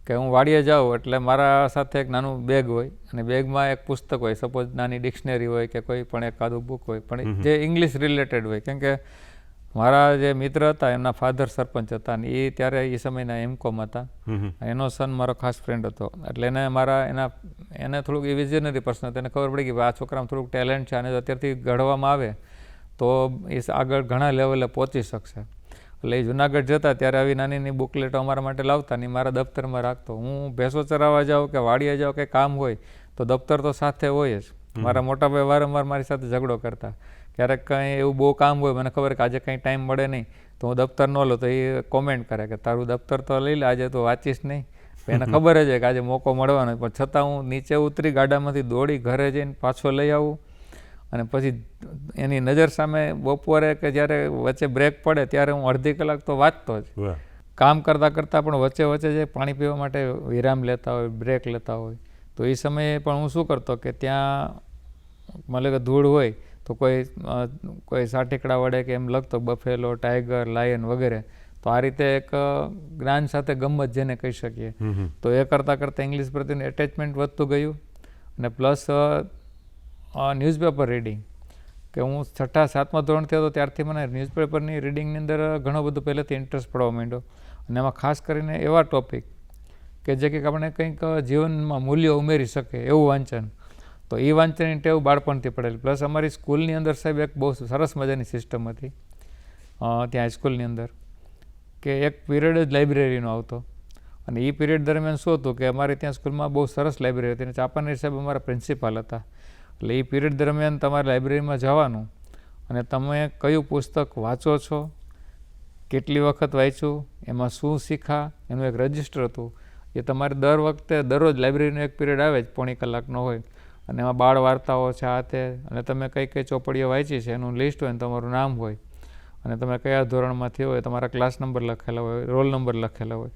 કે હું વાડીએ જાઉં એટલે મારા સાથે એક નાનું બેગ હોય અને બેગમાં એક પુસ્તક હોય, સપોઝ નાની ડિક્શનરી હોય કે કોઈ પણ એકાદું બુક હોય, પણ જે ઇંગ્લિશ રિલેટેડ હોય. કેમ કે મારા જે મિત્ર હતા એમના ફાધર સરપંચ હતા અને એ ત્યારે એ સમયના એમકોમ હતા, એનો સન મારો ખાસ ફ્રેન્ડ હતો. એટલે એને થોડુંક એ વિઝનરી પર્સન હતું, એને ખબર પડી કે આ છોકરામાં થોડુંક ટેલેન્ટ છે અને અત્યારથી ઘડવામાં આવે તો એ આગળ ઘણા લેવલે પહોંચી શકશે. એટલે એ જુનાગઢ જતા ત્યારે આવી નાની બુકલેટો અમારા માટે લાવતા ને મારા દફતરમાં રાખતો. હું ભેંસો ચરાવવા જાઉં કે વાડીએ જાઉં કે કામ હોય તો દફતર તો સાથે હોય જ. મારા મોટાભાઈ વારંવાર મારી સાથે ઝઘડો કરતા, ક્યારેક કંઈ એવું બહુ કામ હોય, મને ખબર કે આજે કંઈ ટાઈમ મળે નહીં તો હું દફતર ન લઉં તો એ કોમેન્ટ કરે કે તારું દફતર તો લઈ લે, આજે તો વાંચીશ નહીં. એને ખબર જ છે કે આજે મોકો મળવાનો, પણ છતાં હું નીચે ઉતરી ગાડામાંથી દોડી ઘરે જઈને પાછો લઈ આવું અને પછી એની નજર સામે બપોરે કે જ્યારે વચ્ચે બ્રેક પડે ત્યારે હું અડધી કલાક તો વાંચતો જ. કામ કરતાં પણ વચ્ચે જે પાણી પીવા માટે વિરામ લેતા હોય, બ્રેક લેતા હોય, તો એ સમયે પણ હું શું કરતો કે ત્યાં મતલબ કે ધૂળ હોય તો કોઈ સાટીકડા વડે કે એમ લખતો બફેલો, ટાઈગર, લાયન વગેરે. તો આ રીતે એક જ્ઞાન સાથે ગમ્મત જેને કહી શકીએ, તો એ કરતાં ઇંગ્લિશ પ્રત્યેનું એટેચમેન્ટ વધતું ગયું. અને પ્લસ ન્યૂઝપેપર રીડિંગ, કે હું 6-7મા ધોરણથી હતો ત્યારથી મને ન્યૂઝપેપરની રીડિંગની અંદર ઘણો બધો પહેલેથી ઇન્ટરેસ્ટ પડવા માંડ્યો. અને એમાં ખાસ કરીને એવા ટોપિક કે જે કંઈક આપણે કંઈક જીવનમાં મૂલ્ય ઉમેરી શકે એવું વાંચન. તો એ વાંચનની ટેવ બાળપણથી પડેલી. પ્લસ અમારી સ્કૂલની અંદર સાહેબ એક બહુ સરસ મજાની સિસ્ટમ હતી ત્યાં હાઈસ્કૂલની અંદર, કે એક પીરિયડ જ લાઇબ્રેરીનો આવતો અને એ પીરિયડ દરમિયાન શું હતું કે અમારે ત્યાં સ્કૂલમાં બહુ સરસ લાઇબ્રેરી હતી અને ચાપાનેર સાહેબ અમારા પ્રિન્સિપાલ હતા. એટલે એ પીરિયડ દરમિયાન તમારે લાઇબ્રેરીમાં જવાનું અને તમે કયું પુસ્તક વાંચો છો, કેટલી વખત વાંચ્યું, એમાં શું શીખા, એનું એક રજિસ્ટર હતું. એ તમારે દર વખતે દરરોજ લાઇબ્રેરીનો એક પીરિયડ આવે જ 1.5 કલાકનો હોય અને એમાં બાળ વાર્તાઓ છે આ તે, અને તમે કઈ ચોપડીઓ વાંચી છે એનું લિસ્ટ હોય ને તમારું નામ હોય અને તમે કયા ધોરણમાંથી હોય, તમારા ક્લાસ નંબર લખેલા હોય, રોલ નંબર લખેલા હોય.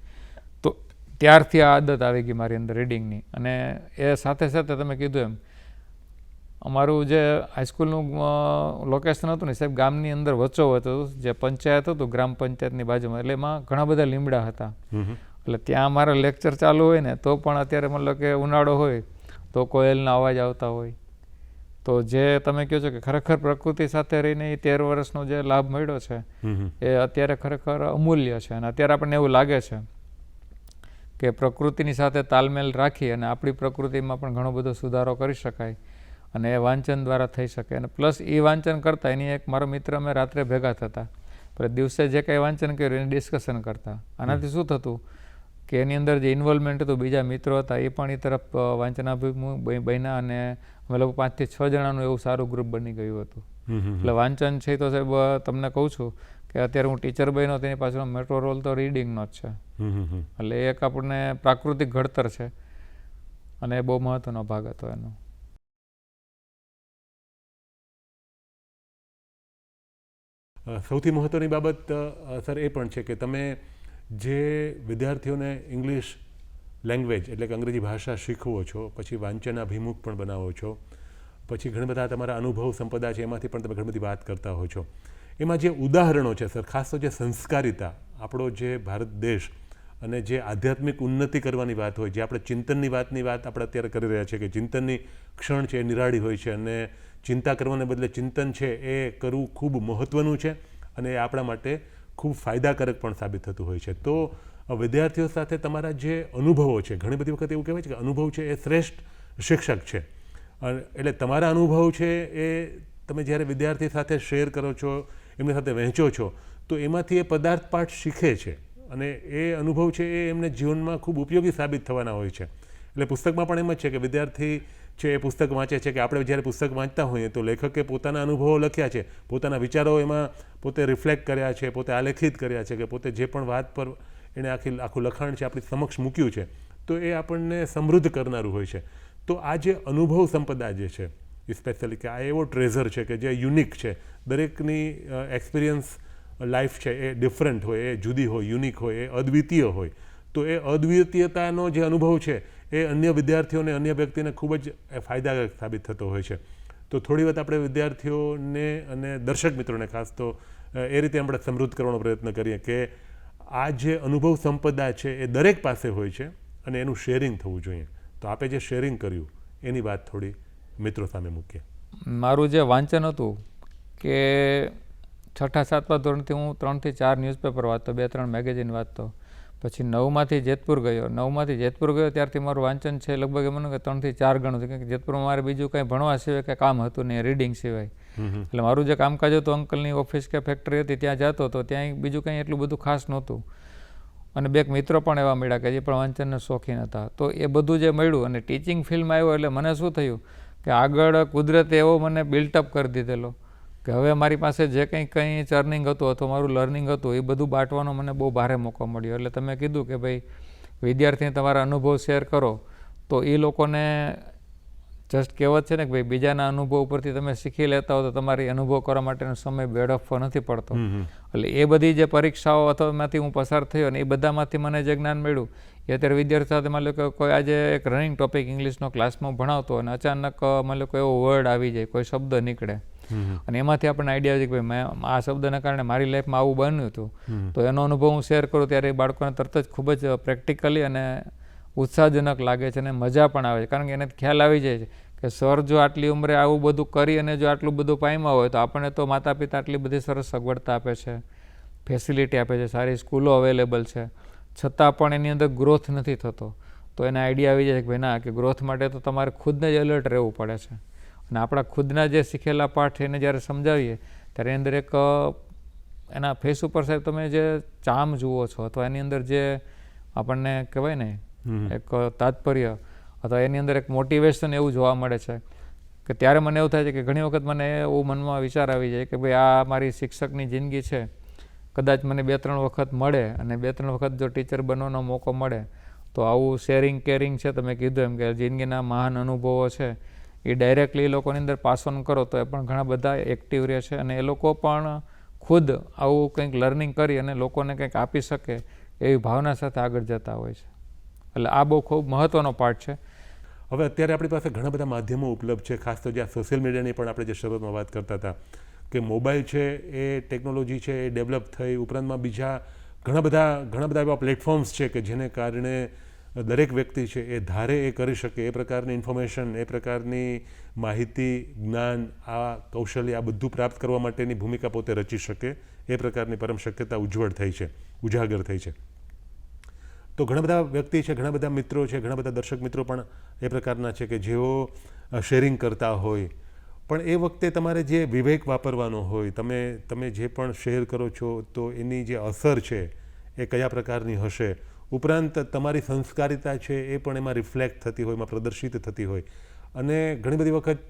તો ત્યારથી આ આદત આવી ગઈ મારી અંદર રીડિંગની. અને એ સાથે સાથે તમે કીધું એમ અમારું જે હાઈસ્કૂલનું લોકેશન હતું ને સાહેબ ગામની અંદર વચ્ચોવચ હતું, જે પંચાયત હતું ગ્રામ પંચાયતની બાજુમાં, એટલે એમાં ઘણા બધા લીમડા હતા. એટલે ત્યાં અમારા લેક્ચર ચાલુ હોય ને તો પણ અત્યારે મતલબ કે ઉનાળો હોય તો કોયલના અવાજ આવતા હોય. તો જે તમે કહો છો કે ખરેખર પ્રકૃતિ સાથે રહીને એ 13 વર્ષનો જે લાભ મળ્યો છે એ અત્યારે ખરેખર અમૂલ્ય છે. અને અત્યારે આપણને એવું લાગે છે કે પ્રકૃતિની સાથે તાલમેલ રાખી અને આપણી પ્રકૃતિમાં પણ ઘણો બધો સુધારો કરી શકાય અને એ વાંચન દ્વારા થઈ શકે. અને પ્લસ એ વાંચન કરતાં એની એક મારો મિત્ર અમે રાત્રે ભેગા થતા, પણ દિવસે જે કંઈ વાંચન કર્યું એની ડિસ્કશન કરતા. આનાથી શું થતું કે એની અંદર જે ઇન્વોલ્વમેન્ટ હતું, બીજા મિત્રો હતા એ પણ એ તરફ વાંચનાભિમુખ બન્યા, અને અમે લોકો 5 થી 6 જણાનું એવું સારું ગ્રુપ બની ગયું હતું. એટલે વાંચન છે તો સાહેબ તમને કહું છું કે અત્યારે હું ટીચર બન્યો તેની પાછળનો મોટો રોલ તો રીડિંગનો જ છે. એટલે એક આપણને પ્રાકૃતિક ઘડતર છે અને એ બહુ મહત્વનો ભાગ હતો એનો. સૌથી મહત્ત્વની બાબત સર એ પણ છે કે તમે જે વિદ્યાર્થીઓને ઇંગ્લિશ લેંગ્વેજ એટલે કે અંગ્રેજી ભાષા શીખવો છો, પછી વાંચનાભિમુખ પણ બનાવો છો, પછી ઘણા બધા તમારા અનુભવ સંપદા છે એમાંથી પણ તમે ઘણી બધી વાત કરતા હો છો. એમાં જે ઉદાહરણો છે સર, ખાસ તો જે સંસ્કારિતા, આપણો જે ભારત દેશ અને જે આધ્યાત્મિક ઉન્નતિ કરવાની વાત હોય, જે આપણે ચિંતનની વાતની વાત આપણે અત્યારે કરી રહ્યા છીએ કે ચિંતનની ક્ષણ છે એ નિરાળી હોય છે અને ચિંતા કરવાને બદલે ચિંતન છે એ કરવું ખૂબ મહત્ત્વનું છે અને એ આપણા માટે ખૂબ ફાયદાકારક પણ સાબિત થતું હોય છે. તો વિદ્યાર્થીઓ સાથે તમારા જે અનુભવો છે, ઘણી બધી વખત એવું કહેવાય છે કે અનુભવ છે એ શ્રેષ્ઠ શિક્ષક છે. એટલે તમારા અનુભવ છે એ તમે જ્યારે વિદ્યાર્થી સાથે શેર કરો છો, એમની સાથે વહેંચો છો, તો એમાંથી એ પદાર્થ પાઠ શીખે છે અને એ અનુભવ છે એ એમને જીવનમાં ખૂબ ઉપયોગી સાબિત થવાના હોય છે. એટલે પુસ્તકમાં પણ એમ જ છે કે વિદ્યાર્થી છે એ પુસ્તક વાંચે છે કે આપણે જ્યારે પુસ્તક વાંચતા હોઈએ તો લેખકે પોતાના અનુભવો લખ્યા છે, પોતાના વિચારો એમાં પોતે રિફ્લેક્ટ કર્યા છે, પોતે આલેખિત કર્યા છે, કે પોતે જે પણ વાત પર એણે આખું લખાણ છે આપણી સમક્ષ મૂક્યું છે, તો એ આપણને સમૃદ્ધ કરનારું હોય છે. તો આ જે અનુભવ સંપદા જે છે સ્પેશિયલી, કે આ એવો ટ્રેઝર છે કે જે યુનિક છે, દરેકની એક્સપિરિયન્સ લાઈફ છે એ ડિફરન્ટ હોય, એ જુદી હોય, યુનિક હોય, એ અદ્વિતીય હોય. તો એ અદ્વિતીયતાનો જે અનુભવ છે એ અન્ય વિદ્યાર્થીઓને, અન્ય વ્યક્તિને ખૂબ જ ફાયદાકારક સાબિત થતો હોય છે. તો થોડી વખત આપણે વિદ્યાર્થીઓને અને દર્શક મિત્રોને ખાસ તો એ રીતે આપણે સમૃદ્ધ કરવાનો પ્રયત્ન કરીએ કે આ જે અનુભવ સંપદા છે એ દરેક પાસે હોય છે અને એનું શેરિંગ થવું જોઈએ. તો આપે જે શેરિંગ કર્યું એની વાત થોડી મિત્રો સામે મૂકીએ. મારું જે વાંચન હતું કે 6ઠા 7મા ધોરણથી હું 3 થી 4 ન્યૂઝપેપર વાંચતો, 2-3 મેગેઝિન વાંચતો. પછી 9માંથી જેતપુર ગયો. 9માંથી જેતપુર ગયો ત્યારથી મારું વાંચન છે લગભગ એમ કે 3 થી 4 ગણું છે, કે જેતપુરમાં મારે બીજું કંઈ ભણવા સિવાય કંઈ કામ હતું નહીં, રીડિંગ સિવાય. એટલે મારું જે કામકાજ હતું, અંકલની ઓફિસ કે ફેક્ટરી હતી ત્યાં જતો હતો, ત્યાં બીજું કંઈ એટલું બધું ખાસ નહોતું. અને 2 મિત્રો પણ એવા મળ્યા કે જે પણ વાંચનના શોખીન હતા. તો એ બધું જે મળ્યું અને ટીચિંગ ફિલ્ડમાં આવ્યો એટલે મને શું થયું કે આગળ કુદરતે એવો મને બિલ્ટઅપ કરી દીધેલો કે હવે મારી પાસે જે કંઈ ચર્નિંગ હતું અથવા મારું લર્નિંગ હતું એ બધું બાંટવાનો મને બહુ ભારે મોકો મળ્યો. એટલે તમે કીધું કે ભાઈ વિદ્યાર્થીને તમારા અનુભવ શેર કરો, તો એ લોકોને જસ્ટ કહેવત છે ને કે ભાઈ બીજાના અનુભવ ઉપરથી તમે શીખી લેતા હો તો તમારી અનુભવ કરવા માટેનો સમય વેડફવો નથી પડતો. એટલે એ બધી જે પરીક્ષાઓ અથવા એમાંથી હું પસાર થયો અને એ બધામાંથી મને જે જ્ઞાન મળ્યું એ અત્યારે વિદ્યાર્થી સાથે માની લો કે કોઈ આજે એક રનિંગ ટોપિક ઇંગ્લિશનો ક્લાસમાં ભણાવતો અને અચાનક માની લો કોઈ એવો વર્ડ આવી જાય, કોઈ શબ્દ નીકળે અને એમાંથી આપણને આઈડિયા આવે કે ભાઈ આ શબ્દના કારણે મારી લાઈફમાં આવું બન્યું હતું, તો એનો અનુભવ હું શેર કરું ત્યારે એ બાળકોને તરત જ ખૂબ જ પ્રેક્ટિકલી અને ઉત્સાહજનક લાગે છે અને મજા પણ આવે છે. કારણ કે એને ખ્યાલ આવી જાય છે કે સર જો આટલી ઉંમરે આવું બધું કરી અને જો આટલું બધું પામ્યા હોય તો આપણને તો માતા પિતા આટલી બધી સરસ સગવડતા આપે છે, ફેસિલિટી આપે છે, સારી સ્કૂલો અવેલેબલ છે, છતાં પણ એની અંદર ગ્રોથ નથી થતો. તો એને આઈડિયા આવી જાય કે ભાઈ ના, કે ગ્રોથ માટે તો તમારે ખુદને જ એલર્ટ રહેવું પડે છે. અને આપણા ખુદના જે શીખેલા પાઠ એને જ્યારે સમજાવીએ ત્યારે એની અંદર એક એના ફેસ ઉપર સાહેબ તમે જે ચામ જુઓ છો અથવા એની અંદર જે આપણને કહેવાય ને એક તાત્પર્ય અથવા એની અંદર એક મોટિવેશન એવું જોવા મળે છે કે ત્યારે મને એવું થાય છે કે ઘણી વખત મને એવું મનમાં વિચાર આવી જાય કે ભાઈ આ મારી શિક્ષકની જિંદગી છે, કદાચ મને 2-3 વખત મળે અને 2-3 વખત જો ટીચર બનવાનો મોકો મળે તો આવું શેરિંગ કેરિંગ છે, તમે કીધું એમ કે જિંદગીના મહાન અનુભવો છે એ ડાયરેક્ટલી એ લોકોની અંદર પાસ ઓન કરો તો એ પણ ઘણા બધા એક્ટિવ રહે છે અને એ લોકો પણ ખુદ આવું કંઈક લર્નિંગ કરી અને લોકોને કંઈક આપી શકે એવી ભાવના સાથે આગળ જતા હોય છે. એટલે આ બહુ ખૂબ મહત્ત્વનો પાર્ટ છે. હવે અત્યારે આપણી પાસે ઘણા બધા માધ્યમો ઉપલબ્ધ છે, ખાસ તો જ્યાં સોશિયલ મીડિયાની પણ આપણે જે શરૂઆતમાં વાત કરતા હતા કે મોબાઈલ છે એ ટેકનોલોજી છે એ ડેવલપ થઈ, ઉપરાંતમાં બીજા ઘણા બધા એવા પ્લેટફોર્મ્સ છે કે જેને કારણે દરેક વ્યક્તિ છે એ ધારે એ કરી શકે એ પ્રકારની ઇન્ફોર્મેશન, એ પ્રકારની માહિતી, જ્ઞાન, આ કૌશલ્ય, આ બધું પ્રાપ્ત કરવા માટેની ભૂમિકા પોતે રચી શકે એ પ્રકારની પરમ શક્યતા ઉજ્જવળ થઈ છે, ઉજાગર થઈ છે. તો ઘણા બધા વ્યક્તિ છે, ઘણા બધા મિત્રો છે, ઘણા બધા દર્શક મિત્રો પણ એ પ્રકારના છે કે જેઓ શેરિંગ કરતા હોય, પણ એ વખતે તમારે જે વિવેક વાપરવાનો હોય, તમે જે પણ શેર કરો છો તો એની જે અસર છે એ કયા પ્રકારની હશે, ઉપરાંત તમારી સંસ્કારિતા છે એ પણ એમાં રિફ્લેક્ટ થતી હોય, એમાં પ્રદર્શિત થતી હોય. અને ઘણી બધી વખત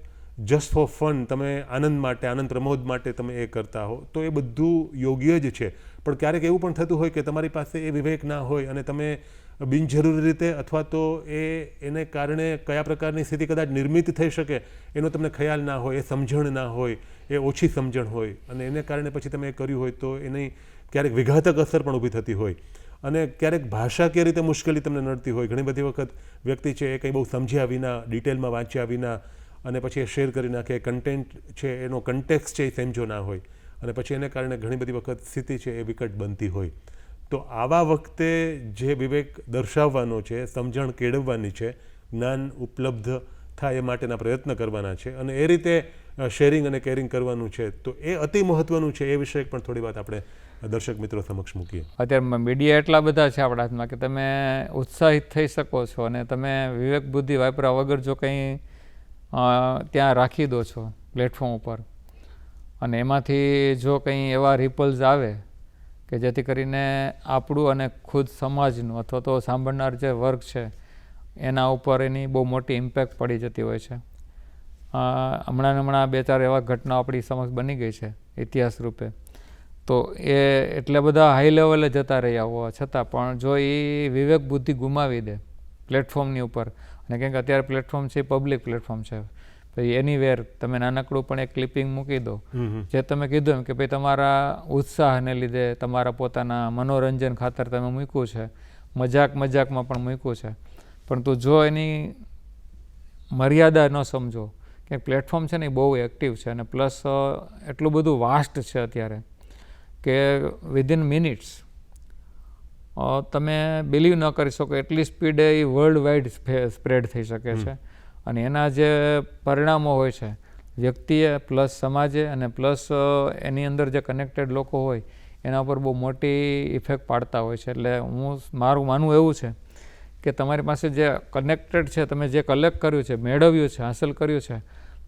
જસ્ટ ફોર ફન, તમે આનંદ માટે, આનંદ પ્રમોદ માટે તમે એ કરતા હો, તો એ બધું યોગ્ય જ છે. પણ ક્યારેક એવું પણ થતું હોય કે તમારી પાસે એ વિવેક ના હોય અને તમે બિનજરૂરી રીતે અથવા તો એને કારણે કયા પ્રકારની સ્થિતિ કદાચ નિર્મિત થઈ શકે એનો તમને ખ્યાલ ના હોય, એ સમજણ ના હોય, એ ઓછી સમજણ હોય અને એને કારણે પછી તમે એ કર્યું હોય તો એની ક્યારેક વિઘાતક અસર પણ ઊભી થતી હોય. અને ક્યારેક ભાષાકીય રીતે મુશ્કેલી તમને નડતી હોય. ઘણી બધી વખત વ્યક્તિ છે એ કંઈ બહુ સમજ્યા વિના, ડિટેલમાં વાંચ્યા વિના અને પછી એ શેર કરી નાખે, કન્ટેન્ટ છે એનો કન્ટેક્સ્ટ છે એ સમજો ના હોય અને પછી એને કારણે ઘણી બધી વખત સ્થિતિ છે એ વિકટ બનતી હોય. તો આવા વખતે જે વિવેક દર્શાવવાનો છે, સમજણ કેળવવાની છે, જ્ઞાન ઉપલબ્ધ થાય એ માટેના પ્રયત્ન કરવાના છે અને એ રીતે શેરિંગ અને કેરિંગ કરવાનું છે, તો એ અતિ મહત્ત્વનું છે. એ વિષય પણ થોડી વાત આપણે દર્શક મિત્રો સમક્ષ મૂકીએ. અત્યારે મીડિયા એટલા બધા છે આપણા હાથમાં કે તમે ઉત્સાહિત થઈ શકો છો અને તમે વિવેક બુદ્ધિ વાપર્યા વગર જો કંઈ ત્યાં રાખી દો છો પ્લેટફોર્મ ઉપર અને એમાંથી જો કંઈ એવા રિપલ્સ આવે કે જેથી કરીને આપણું અને ખુદ સમાજનું અથવા તો સાંભળનાર જે વર્ગ છે એના ઉપર એની બહુ મોટી ઇમ્પેક્ટ પડી જતી હોય છે. હમણાં બે ચાર એવા ઘટનાઓ આપણી સમક્ષ બની ગઈ છે ઇતિહાસ રૂપે. તો એ એટલે બધા હાઈ લેવલે જતા રહ્યા હોવા છતાં પણ જો એ વિવેક બુદ્ધિ ગુમાવી દે પ્લેટફોર્મની ઉપર, અને કેમ કે અત્યારે પ્લેટફોર્મ છે પબ્લિક પ્લેટફોર્મ છે, પછી એનીવેર તમે નાનકડું પણ એક ક્લિપિંગ મૂકી દો, જે તમે કીધું એમ કે ભાઈ તમારા ઉત્સાહને લીધે, તમારા પોતાના મનોરંજન ખાતર તમે મૂક્યું છે, મજાકમાં પણ મૂક્યું છે, પરંતુ જો એની મર્યાદા ન સમજો કે પ્લેટફોર્મ છે ને એ બહુ એક્ટિવ છે અને પ્લસ એટલું બધું વાસ્ટ છે અત્યારે કે વિધિન મિનિટ્સ તમે બિલીવ ન કરી શકો એટલી સ્પીડે એ વર્લ્ડ વાઇડ સ્પ્રેડ થઈ શકે છે. અને એના જે પરિણામો હોય છે વ્યક્તિએ પ્લસ સમાજે અને પ્લસ એની અંદર જે કનેક્ટેડ લોકો હોય એના ઉપર બહુ મોટી ઇફેક્ટ પાડતા હોય છે. એટલે મારું માનવું એવું છે કે તમારી પાસે જે કનેક્ટેડ છે, તમે જે કલેક્ટ કર્યું છે, મેળવ્યું છે, હાંસલ કર્યું છે,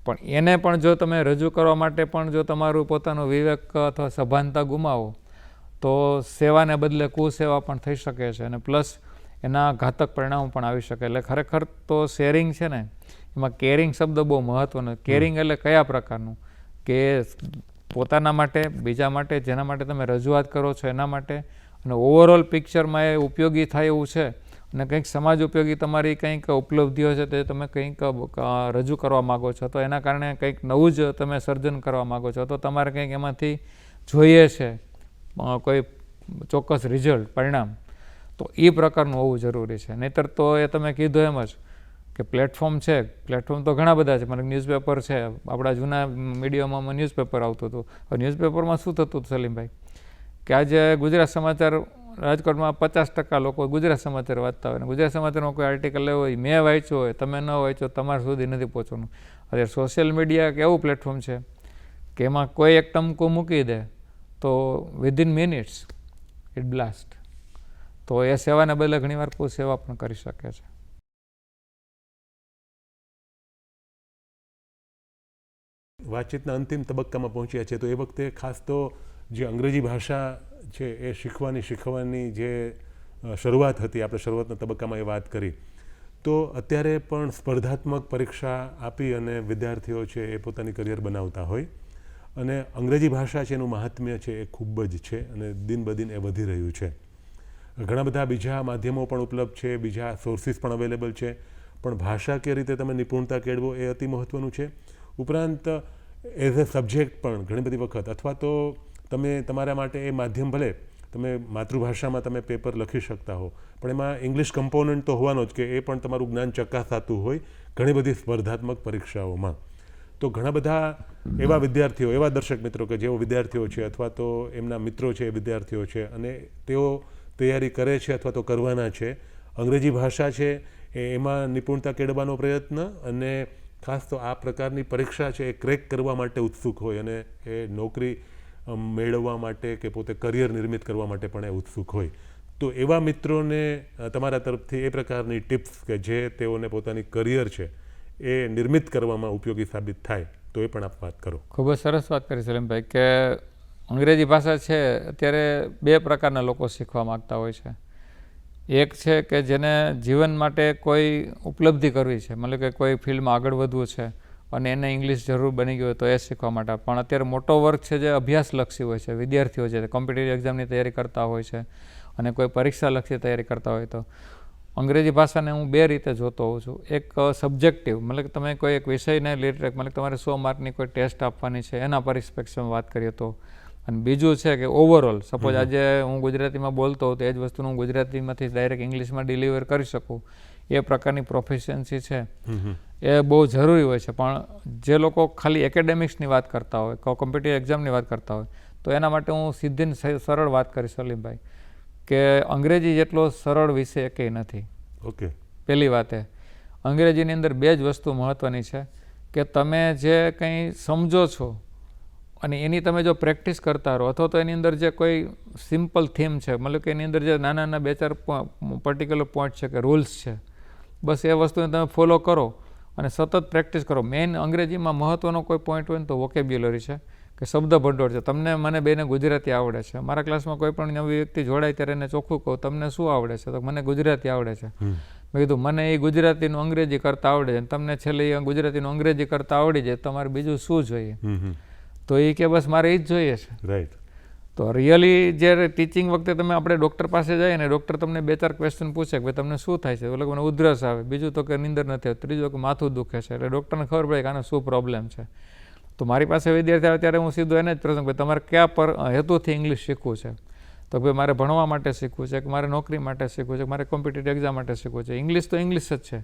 પણ એને પણ જો તમે રજૂ કરવા માટે પણ જો તમારું પોતાનું વિવેક અથવા સભાનતા ગુમાવો તો સેવાને બદલે કુસેવા પણ થઈ શકે છે અને પ્લસ એના ઘાતક પરિણામો પણ આવી શકે. એટલે ખરેખર તો શેરિંગ છે ને એમાં કેરિંગ શબ્દ બહુ મહત્ત્વનો. કેરિંગ એટલે કયા પ્રકારનું કે પોતાના માટે, બીજા માટે, જેના માટે તમે રજૂઆત કરો છો એના માટે, અને ઓવરઓલ પિક્ચરમાં એ ઉપયોગી થાય એવું છે અને કંઈક સમાજ ઉપયોગી તમારી કંઈક ઉપલબ્ધિઓ છે તે તમે કંઈક રજૂ કરવા માગો છો, તો એના કારણે કંઈક નવું જ તમે સર્જન કરવા માગો છો, તો તમારે કંઈક એમાંથી જોઈએ છે કોઈ ચોક્કસ રિઝલ્ટ, પરિણામ, તો એ પ્રકારનું હોવું જરૂરી છે. નહીંતર તો એ તમે કીધું એમ જ કે પ્લેટફોર્મ છે, પ્લેટફોર્મ તો ઘણા બધા છે. મને ન્યૂઝપેપર છે, આપણા જૂના મીડિયામાં ન્યૂઝપેપર આવતું હતું. હવે ન્યૂઝપેપરમાં શું થતું હતું સલીમભાઈ કે આજે ગુજરાત સમાચાર, રાજકોટમાં 50% લોકો ગુજરાત સમાચાર વાંચતા હોય ને ગુજરાત સમાચારમાં કોઈ આર્ટિકલ લેવો હોય, મેં વાંચ્યો હોય, તમે ન વાંચ્યો, તમારા સુધી નથી પહોંચવાનું. અત્યારે સોશિયલ મીડિયા એક એવું પ્લેટફોર્મ છે કે એમાં કોઈ એક ટમકું મૂકી દે તો વિધિન મિનિટ્સ ઇટ બ્લાસ્ટ. તો એ સેવાને બદલે ઘણીવાર કોઈ સેવા પણ કરી શકે છે. વાતચીતના અંતિમ તબક્કામાં પહોંચ્યા છે, તો એ વખતે ખાસ તો જે અંગ્રેજી ભાષા છે એ શીખવાની જે શરૂઆત હતી, આપણે શરૂઆતના તબક્કામાં એ વાત કરી, તો અત્યારે પણ સ્પર્ધાત્મક પરીક્ષા આપી અને વિદ્યાર્થીઓ છે એ પોતાની કરિયર બનાવતા હોય અને અંગ્રેજી ભાષા છે એનું મહાત્મ્ય છે એ ખૂબ જ છે અને દિન બદિન એ વધી રહ્યું છે. ઘણા બધા બીજા માધ્યમો પણ ઉપલબ્ધ છે, બીજા સોર્સિસ પણ અવેલેબલ છે, પણ ભાષાકીય રીતે તમે નિપુણતા કેળવો એ અતિ મહત્ત્વનું છે. ઉપરાંત એઝ એ સબ્જેક્ટ પણ ઘણી બધી વખત, અથવા તો તમે તમારા માટે એ માધ્યમ, ભલે તમે માતૃભાષામાં તમે પેપર લખી શકતા હો પણ એમાં ઇંગ્લિશ કમ્પોનન્ટ તો હોવાનો જ, કે એ પણ તમારું જ્ઞાન ચકાસાતું હોય ઘણી બધી સ્પર્ધાત્મક પરીક્ષાઓમાં. તો ઘણા બધા એવા વિદ્યાર્થીઓ, એવા દર્શક મિત્રો કે જેઓ વિદ્યાર્થીઓ છે અથવા તો એમના મિત્રો છે એ વિદ્યાર્થીઓ છે અને તેઓ તૈયારી કરે છે અથવા તો કરવાના છે. અંગ્રેજી ભાષા છે એમાં નિપુણતા કેળવવાનો પ્રયત્ન, અને ખાસ તો આ પ્રકારની પરીક્ષા છે એ ક્રેક કરવા માટે ઉત્સુક હોય અને એ નોકરી મેળવવા માટે કે પોતે કરિયર નિર્મિત કરવા માટે પણ એ ઉત્સુક હોય. તો એવા મિત્રોને તમારા તરફથી એ પ્રકારની ટિપ્સ કે જે તેઓને પોતાની કરિયર છે એ નિર્મિત કરવામાં ઉપયોગી સાબિત થાય તો એ પણ આપ વાત કરો. ખૂબ જ સરસ વાત કરી સલીમભાઈ કે અંગ્રેજી ભાષા છે અત્યારે બે પ્રકારના લોકો શીખવા માગતા હોય છે. એક છે કે જેને જીવન માટે કોઈ ઉપલબ્ધિ કરવી છે, મતલબ કે કોઈ ફિલ્ડમાં આગળ વધવું છે અને એને ઇંગ્લિશ જરૂર બની ગયું હોય તો એ શીખવા માટે. પણ અત્યારે મોટો વર્ગ છે જે અભ્યાસલક્ષી હોય છે, વિદ્યાર્થીઓ છે કોમ્પિટિટિવ એક્ઝામની તૈયારી કરતા હોય છે અને કોઈ પરીક્ષાલક્ષી તૈયારી કરતા હોય તો અંગ્રેજી ભાષાને હું બે રીતે જોતો હોઉં છું. એક સબ્જેક્ટિવ, મતલબ કે તમે કોઈ એક વિષયને રિલેટેડ, મતલબ તમારે 100 માર્કની કોઈ ટેસ્ટ આપવાની છે એના પરિપ્રેક્ષ્યમાં વાત કરીએ તો, અને બીજું છે કે ઓવરઓલ સપોઝ આજે હું ગુજરાતીમાં બોલતો હોઉં તો એ જ વસ્તુનું હું ગુજરાતીમાંથી ડાયરેક્ટ ઇંગ્લિશમાં ડિલિવર કરી શકું, એ પ્રકારની પ્રોફિશિયન્સી છે એ બહુ જરૂરી હોય છે. પણ જે લોકો ખાલી એકેડેમિક્સની વાત કરતા હોય, કોમ્પિટિટિવ એક્ઝામની વાત કરતા હોય તો એના માટે હું સીધી ને સરળ વાત કરીશ સલીમભાઈ કે અંગ્રેજી જેટલો સરળ વિષય એકેય નથી. ઓકે. પહેલી વાત એ અંગ્રેજીની અંદર બે જ વસ્તુ મહત્ત્વની છે કે તમે જે કંઈ સમજો છો અને એની તમે જો પ્રેક્ટિસ કરતા રહો, અથવા તો એની અંદર જે કોઈ સિમ્પલ થીમ છે, મતલબ કે એની અંદર જે નાના નાના 2-4 પર્ટિક્યુલર પોઈન્ટ છે કે રૂલ્સ છે, બસ એ વસ્તુને તમે ફોલો કરો અને સતત પ્રેક્ટિસ કરો. મેઇન અંગ્રેજીમાં મહત્ત્વનો કોઈ પોઈન્ટ હોય ને તો વોકેબ્યુલરી છે કે શબ્દ ભંડોળ છે. તમને મને બેને ગુજરાતી આવડે છે, મારા ક્લાસમાં કોઈ પણ નવી વ્યક્તિ જોડાય ત્યારે એને ચોખ્ખું કહું તમને શું આવડે છે તો મને ગુજરાતી આવડે છે. મેં કીધું મને એ ગુજરાતીનું અંગ્રેજી કરતાં આવડે છે, તમને છેલ્લે એ ગુજરાતીનું અંગ્રેજી કરતાં આવડી જાય તમારે બીજું શું જોઈએ? તો એ કે બસ મારે એ જ જોઈએ છે. રાઈટ. તો રિયલી જ્યારે ટીચિંગ વખતે તમે આપણે ડૉક્ટર પાસે જઈએ ને, ડૉક્ટર તમને 2-4 ક્વેશ્ચન પૂછે કે ભાઈ તમને શું થાય છે, એટલે મને ઉધરસ આવે, બીજું તો કે નીંદર નથી આવતી, ત્રીજું કે માથું દુખે છે, એટલે ડૉક્ટરને ખબર પડે કે આને શું પ્રોબ્લેમ છે. તો મારી પાસે વિદ્યાર્થી આવે ત્યારે હું સીધું એને જ પ્રશ્ન કે તમારે કયા પર હેતુથી ઇંગ્લિશ શીખવું છે? તો ભાઈ મારે ભણવા માટે શીખવું છે, કે મારે નોકરી માટે શીખવું છે, કે મારે કોમ્પિટિટિવ એક્ઝામ માટે શીખવું છે. ઇંગ્લિશ તો ઇંગ્લિશ જ છે,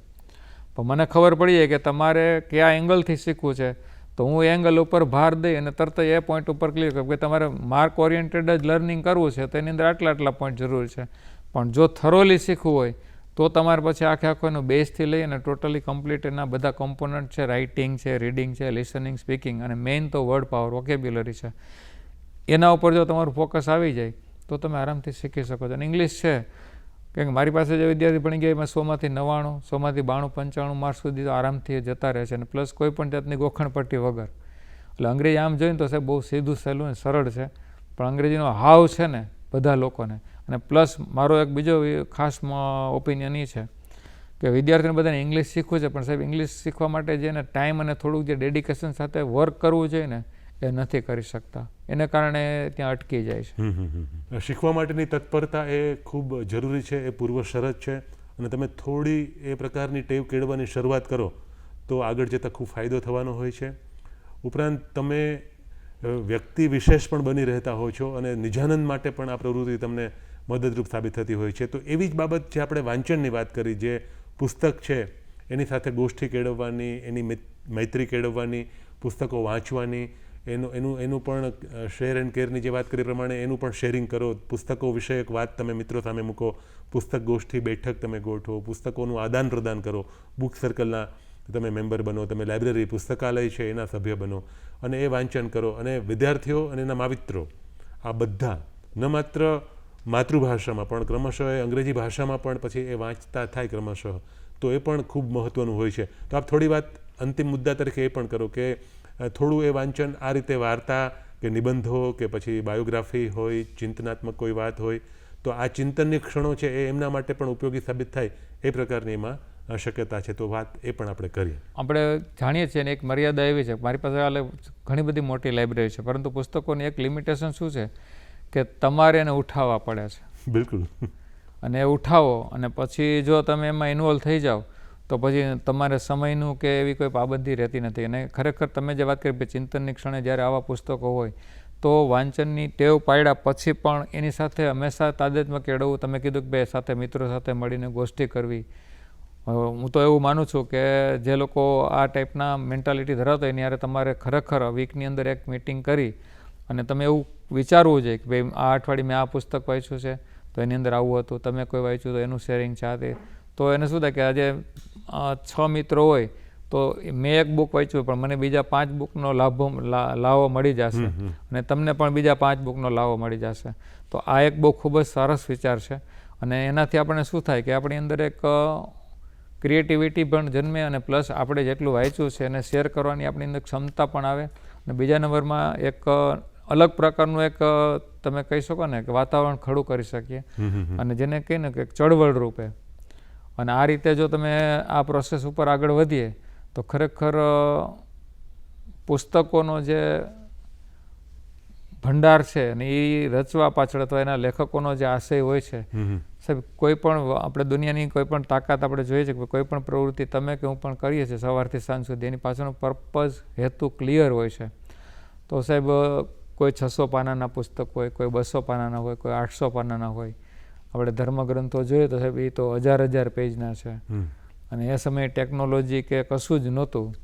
પણ મને ખબર પડી જાય કે તમારે કયા એંગલથી શીખવું છે તો હું એંગલ ઉપર ભાર દઈ અને તરત એ પોઈન્ટ ઉપર ક્લિયર કરું કે તમારે માર્ક ઓરિએન્ટેડ જ લર્નિંગ કરવું છે તો એની અંદર આટલા પોઈન્ટ જરૂર છે. પણ જો થરોલી શીખવું હોય તો તમારે પછી આખે એનું બેઝથી લઈ અને ટોટલી કમ્પ્લીટ એના બધા કમ્પોનન્ટ છે, રાઇટિંગ છે, રીડિંગ છે, લિસનિંગ, સ્પીકિંગ અને મેઇન તો વર્ડ પાવર, વોકેબ્યુલરી છે, એના ઉપર જો તમારું ફોકસ આવી જાય તો તમે આરામથી શીખી શકો છો. અને ઇંગ્લિશ છે કે મારી પાસે જે વિદ્યાર્થી ભણી ગયા એમાં 100માંથી 99, 100માંથી 92, 95 માર્ક્સ સુધી તો આરામથી જતા રહે છે, અને પ્લસ કોઈ પણ જાતની ગોખણપટ્ટી વગર. એટલે અંગ્રેજી આમ જોઈને તો સાહેબ બહુ સીધું સહેલું અને સરળ છે, પણ અંગ્રેજીનો હાવ છે ને બધા લોકોને. અને પ્લસ મારો એક બીજો ખાસ ઓપિનિયન એ છે કે વિદ્યાર્થીને બધાને ઇંગ્લિશ શીખવું છે, પણ સાહેબ ઇંગ્લિશ શીખવા માટે જે એને ટાઈમ અને થોડુંક જે ડેડિકેશન સાથે વર્ક કરવું જોઈએ ને એ નથી કરી શકતા, એને કારણે ત્યાં અટકી જાય છે. શીખવા માટેની તત્પરતા એ ખૂબ જરૂરી છે, એ પૂર્વ શરત છે, અને તમે થોડી એ પ્રકારની ટેવ કેળવવાની શરૂઆત કરો તો આગળ જતાં ખૂબ ફાયદો થવાનો હોય છે. ઉપરાંત તમે વ્યક્તિ વિશેષ પણ બની રહેતા હો છો અને નિજાનંદ માટે પણ આ પ્રવૃત્તિ તમને મદદરૂપ સાબિત થતી હોય છે. તો એવી જ બાબત જે આપણે વાંચનની વાત કરી, જે પુસ્તક છે એની સાથે ગોષ્ઠી કેળવવાની, એની મૈત્રી કેળવવાની, પુસ્તકો વાંચવાની, એનું પણ શેર એન્ડ કેરની જે વાત કરી પ્રમાણે એનું પણ શેરિંગ કરો. પુસ્તકો વિષયક વાત તમે મિત્રો સામે મૂકો, પુસ્તક ગોષ્ઠી બેઠક તમે ગોઠવો, પુસ્તકોનું આદાન પ્રદાન કરો, બુક સર્કલના તમે મેમ્બર બનો, તમે લાઇબ્રેરી પુસ્તકાલય છે એના સભ્ય બનો અને એ વાંચન કરો. અને વિદ્યાર્થીઓ અને એના માવિત્રો આ બધા ન માત્ર માતૃભાષામાં પણ ક્રમશઃ એ અંગ્રેજી ભાષામાં પણ પછી એ વાંચતા થાય ક્રમશઃ, તો એ પણ ખૂબ મહત્ત્વનું હોય છે. તો આપ થોડી વાત અંતિમ મુદ્દા તરીકે એ પણ કરો કે થોડું એ વાંચન આ રીતે વાર્તા કે નિબંધો કે પછી બાયોગ્રાફી હોય, ચિંતનાત્મક કોઈ વાત હોય તો આ ચિંતનની ક્ષણો છે એ એમના માટે પણ ઉપયોગી સાબિત થાય એ પ્રકારની એમાં શક્યતા છે. તો વાત એ પણ આપણે કરીએ. આપણે જાણીએ છીએ ને એક મર્યાદા એવી છે, મારી પાસે હાલે ઘણી બધી મોટી લાઇબ્રેરી છે, પરંતુ પુસ્તકોની એક લિમિટેશન શું છે કે તમારે એને ઉઠાવવા પડે છે. બિલકુલ. અને એ ઉઠાવો અને પછી જો તમે એમાં ઇન્વોલ્વ થઈ જાઓ તો પછી તમારે સમયનું કે એવી કોઈ પાબંદી રહેતી નથી. અને ખરેખર તમે જે વાત કરી કે ચિંતનની ક્ષણે જ્યારે આવા પુસ્તકો હોય તો વાંચનની ટેવ પાડ્યા પછી પણ એની સાથે હંમેશા તાદાત્મ્ય કેળવવું. તમે કીધું કે ભાઈ સાથે મિત્રો સાથે મળીને ગોષ્ઠી કરવી. હું તો એવું માનું છું કે જે લોકો આ ટાઈપના મેન્ટાલિટી ધરાવતા હોય એની યારે તમારે ખરેખર વીકની અંદર એક મિટિંગ કરી અને તમે એવું વિચારવું જોઈએ કે ભાઈ આ અઠવાડિયે મેં આ પુસ્તક વાંચ્યું છે તો એની અંદર આવું હતું, તમે કોઈ વાંચ્યું તો એનું શેરિંગ છે. આ તે તો એને શું થાય કે આજે 6 મિત્રો હોય તો મેં એક બુક વાંચ્યું પણ મને બીજા 5 બુકનો લાવો મળી જશે અને તમને પણ બીજા 5 બુકનો લાવો મળી જશે. તો આ એક બહુ ખૂબ જ સરસ વિચાર છે અને એનાથી આપણને શું થાય કે આપણી અંદર એક ક્રિએટિવિટી પણ જન્મે અને પ્લસ આપણે જેટલું વાંચ્યું છે એને શેર કરવાની આપણી અંદર ક્ષમતા પણ આવે. અને બીજા નંબરમાં એક અલગ પ્રકારનું એક તમે કહી શકો ને કે વાતાવરણ ખડું કરી શકીએ અને જેને કહીએ ને કે ચળવળ રૂપે. અને આ રીતે જો તમે આ પ્રોસેસ ઉપર આગળ વધીએ તો ખરેખર પુસ્તકોનો જે ભંડાર છે અને એ રચવા પાછળ અથવા એના લેખકોનો જે આશય હોય છે, સાહેબ કોઈ પણ આપણે દુનિયાની કોઈ પણ તાકાત આપણે જોઈએ છે કે કોઈ પણ પ્રવૃત્તિ તમે કે હું પણ કરીએ છીએ સવારથી સાંજ સુધી, એની પાછળનો પર્પઝ હેતુ ક્લિયર હોય છે. તો સાહેબ કોઈ 600 પાનાના પુસ્તક હોય, કોઈ 200 પાનાના હોય, કોઈ 800 પાનાના હોય. આપણે ધર્મગ્રંથો જોઈએ તો સાહેબ એ તો હજાર પેજના છે અને એ સમયે ટેકનોલોજી કે કશું જ નહોતું.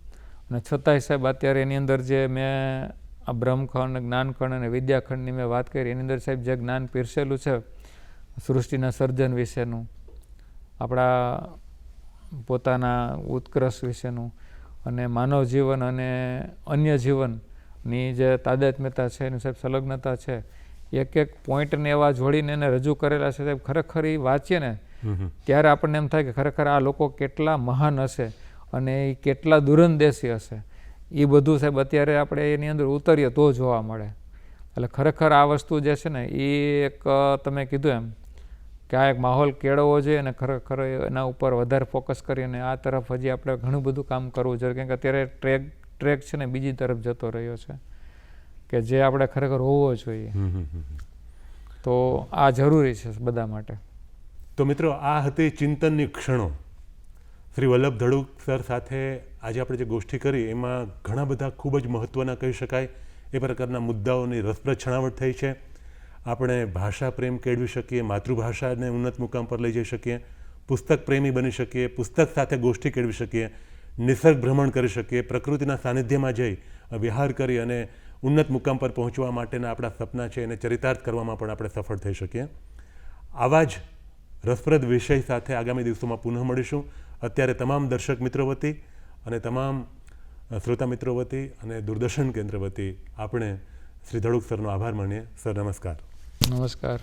અને છતાંય સાહેબ અત્યારે એની અંદર જે મેં આ બ્રહ્મખંડ, જ્ઞાનખંડ અને વિદ્યાખંડની મેં વાત કરી, એની અંદર સાહેબ જે જ્ઞાન પીરસેલું છે સૃષ્ટિના સર્જન વિશેનું, આપણા પોતાના ઉત્કર્ષ વિશેનું અને માનવ જીવન અને અન્ય જીવનની જે તાદાત્મ્યતા છે એની સાહેબ સંલગ્નતા છે, એક એક પોઈન્ટને એવા જોડીને એને રજૂ કરેલા છે સાહેબ. ખરેખર એ વાંચીએ ને ત્યારે આપણને એમ થાય કે ખરેખર આ લોકો કેટલા મહાન હશે અને એ કેટલા દૂરંદેશી હશે. એ બધું સાહેબ અત્યારે આપણે એની અંદર ઉતરીએ તો જોવા મળે. એટલે ખરેખર આ વસ્તુ જે છે ને એ એક તમે કીધું એમ કે આ એક માહોલ કેળવવો જોઈએ અને ખરેખર એના ઉપર વધારે ફોકસ કરીને આ તરફ હજી આપણે ઘણું બધું કામ કરવું જોઈએ. કેમ કે અત્યારે ટ્રેક છે ને બીજી તરફ જતો રહ્યો છે કે જે આપણે ખરેખર હોવો જોઈએ. તો આ જરૂરી છે બધા માટે. તો મિત્રો, આ હતી ચિંતનની ક્ષણો. શ્રી વલ્લભ ધડુક સર સાથે આજે આપણે જે ગોષ્ઠી કરી એમાં ઘણા બધા ખૂબ જ મહત્ત્વના કહી શકાય એ પ્રકારના મુદ્દાઓની રસપ્રદ છણાવટ થઈ છે. આપણે ભાષા પ્રેમ કેળવી શકીએ, માતૃભાષાને ઉન્નત મુકામ પર લઈ જઈ શકીએ, પુસ્તક પ્રેમી બની શકીએ, પુસ્તક સાથે ગોષ્ઠી કેળવી શકીએ, નિસર્ગ ભ્રમણ કરી શકીએ, પ્રકૃતિના સાનિધ્યમાં જઈ વિહાર કરી અને ઉન્નત મુકામ પર પહોંચવા માટેના આપણા સપના છે એને ચરિતાર્થ કરવામાં પણ આપણે સફળ થઈ શકીએ. આવા જ રસપ્રદ વિષય સાથે આગામી દિવસોમાં પુનઃ મળીશું. અત્યારે તમામ દર્શક મિત્રો વતી અને તમામ શ્રોતા મિત્રો વતી અને દૂરદર્શન કેન્દ્ર વતી આપણે શ્રી ધડુક સરનો આભાર માનીએ. સર, નમસ્કાર. નમસ્કાર.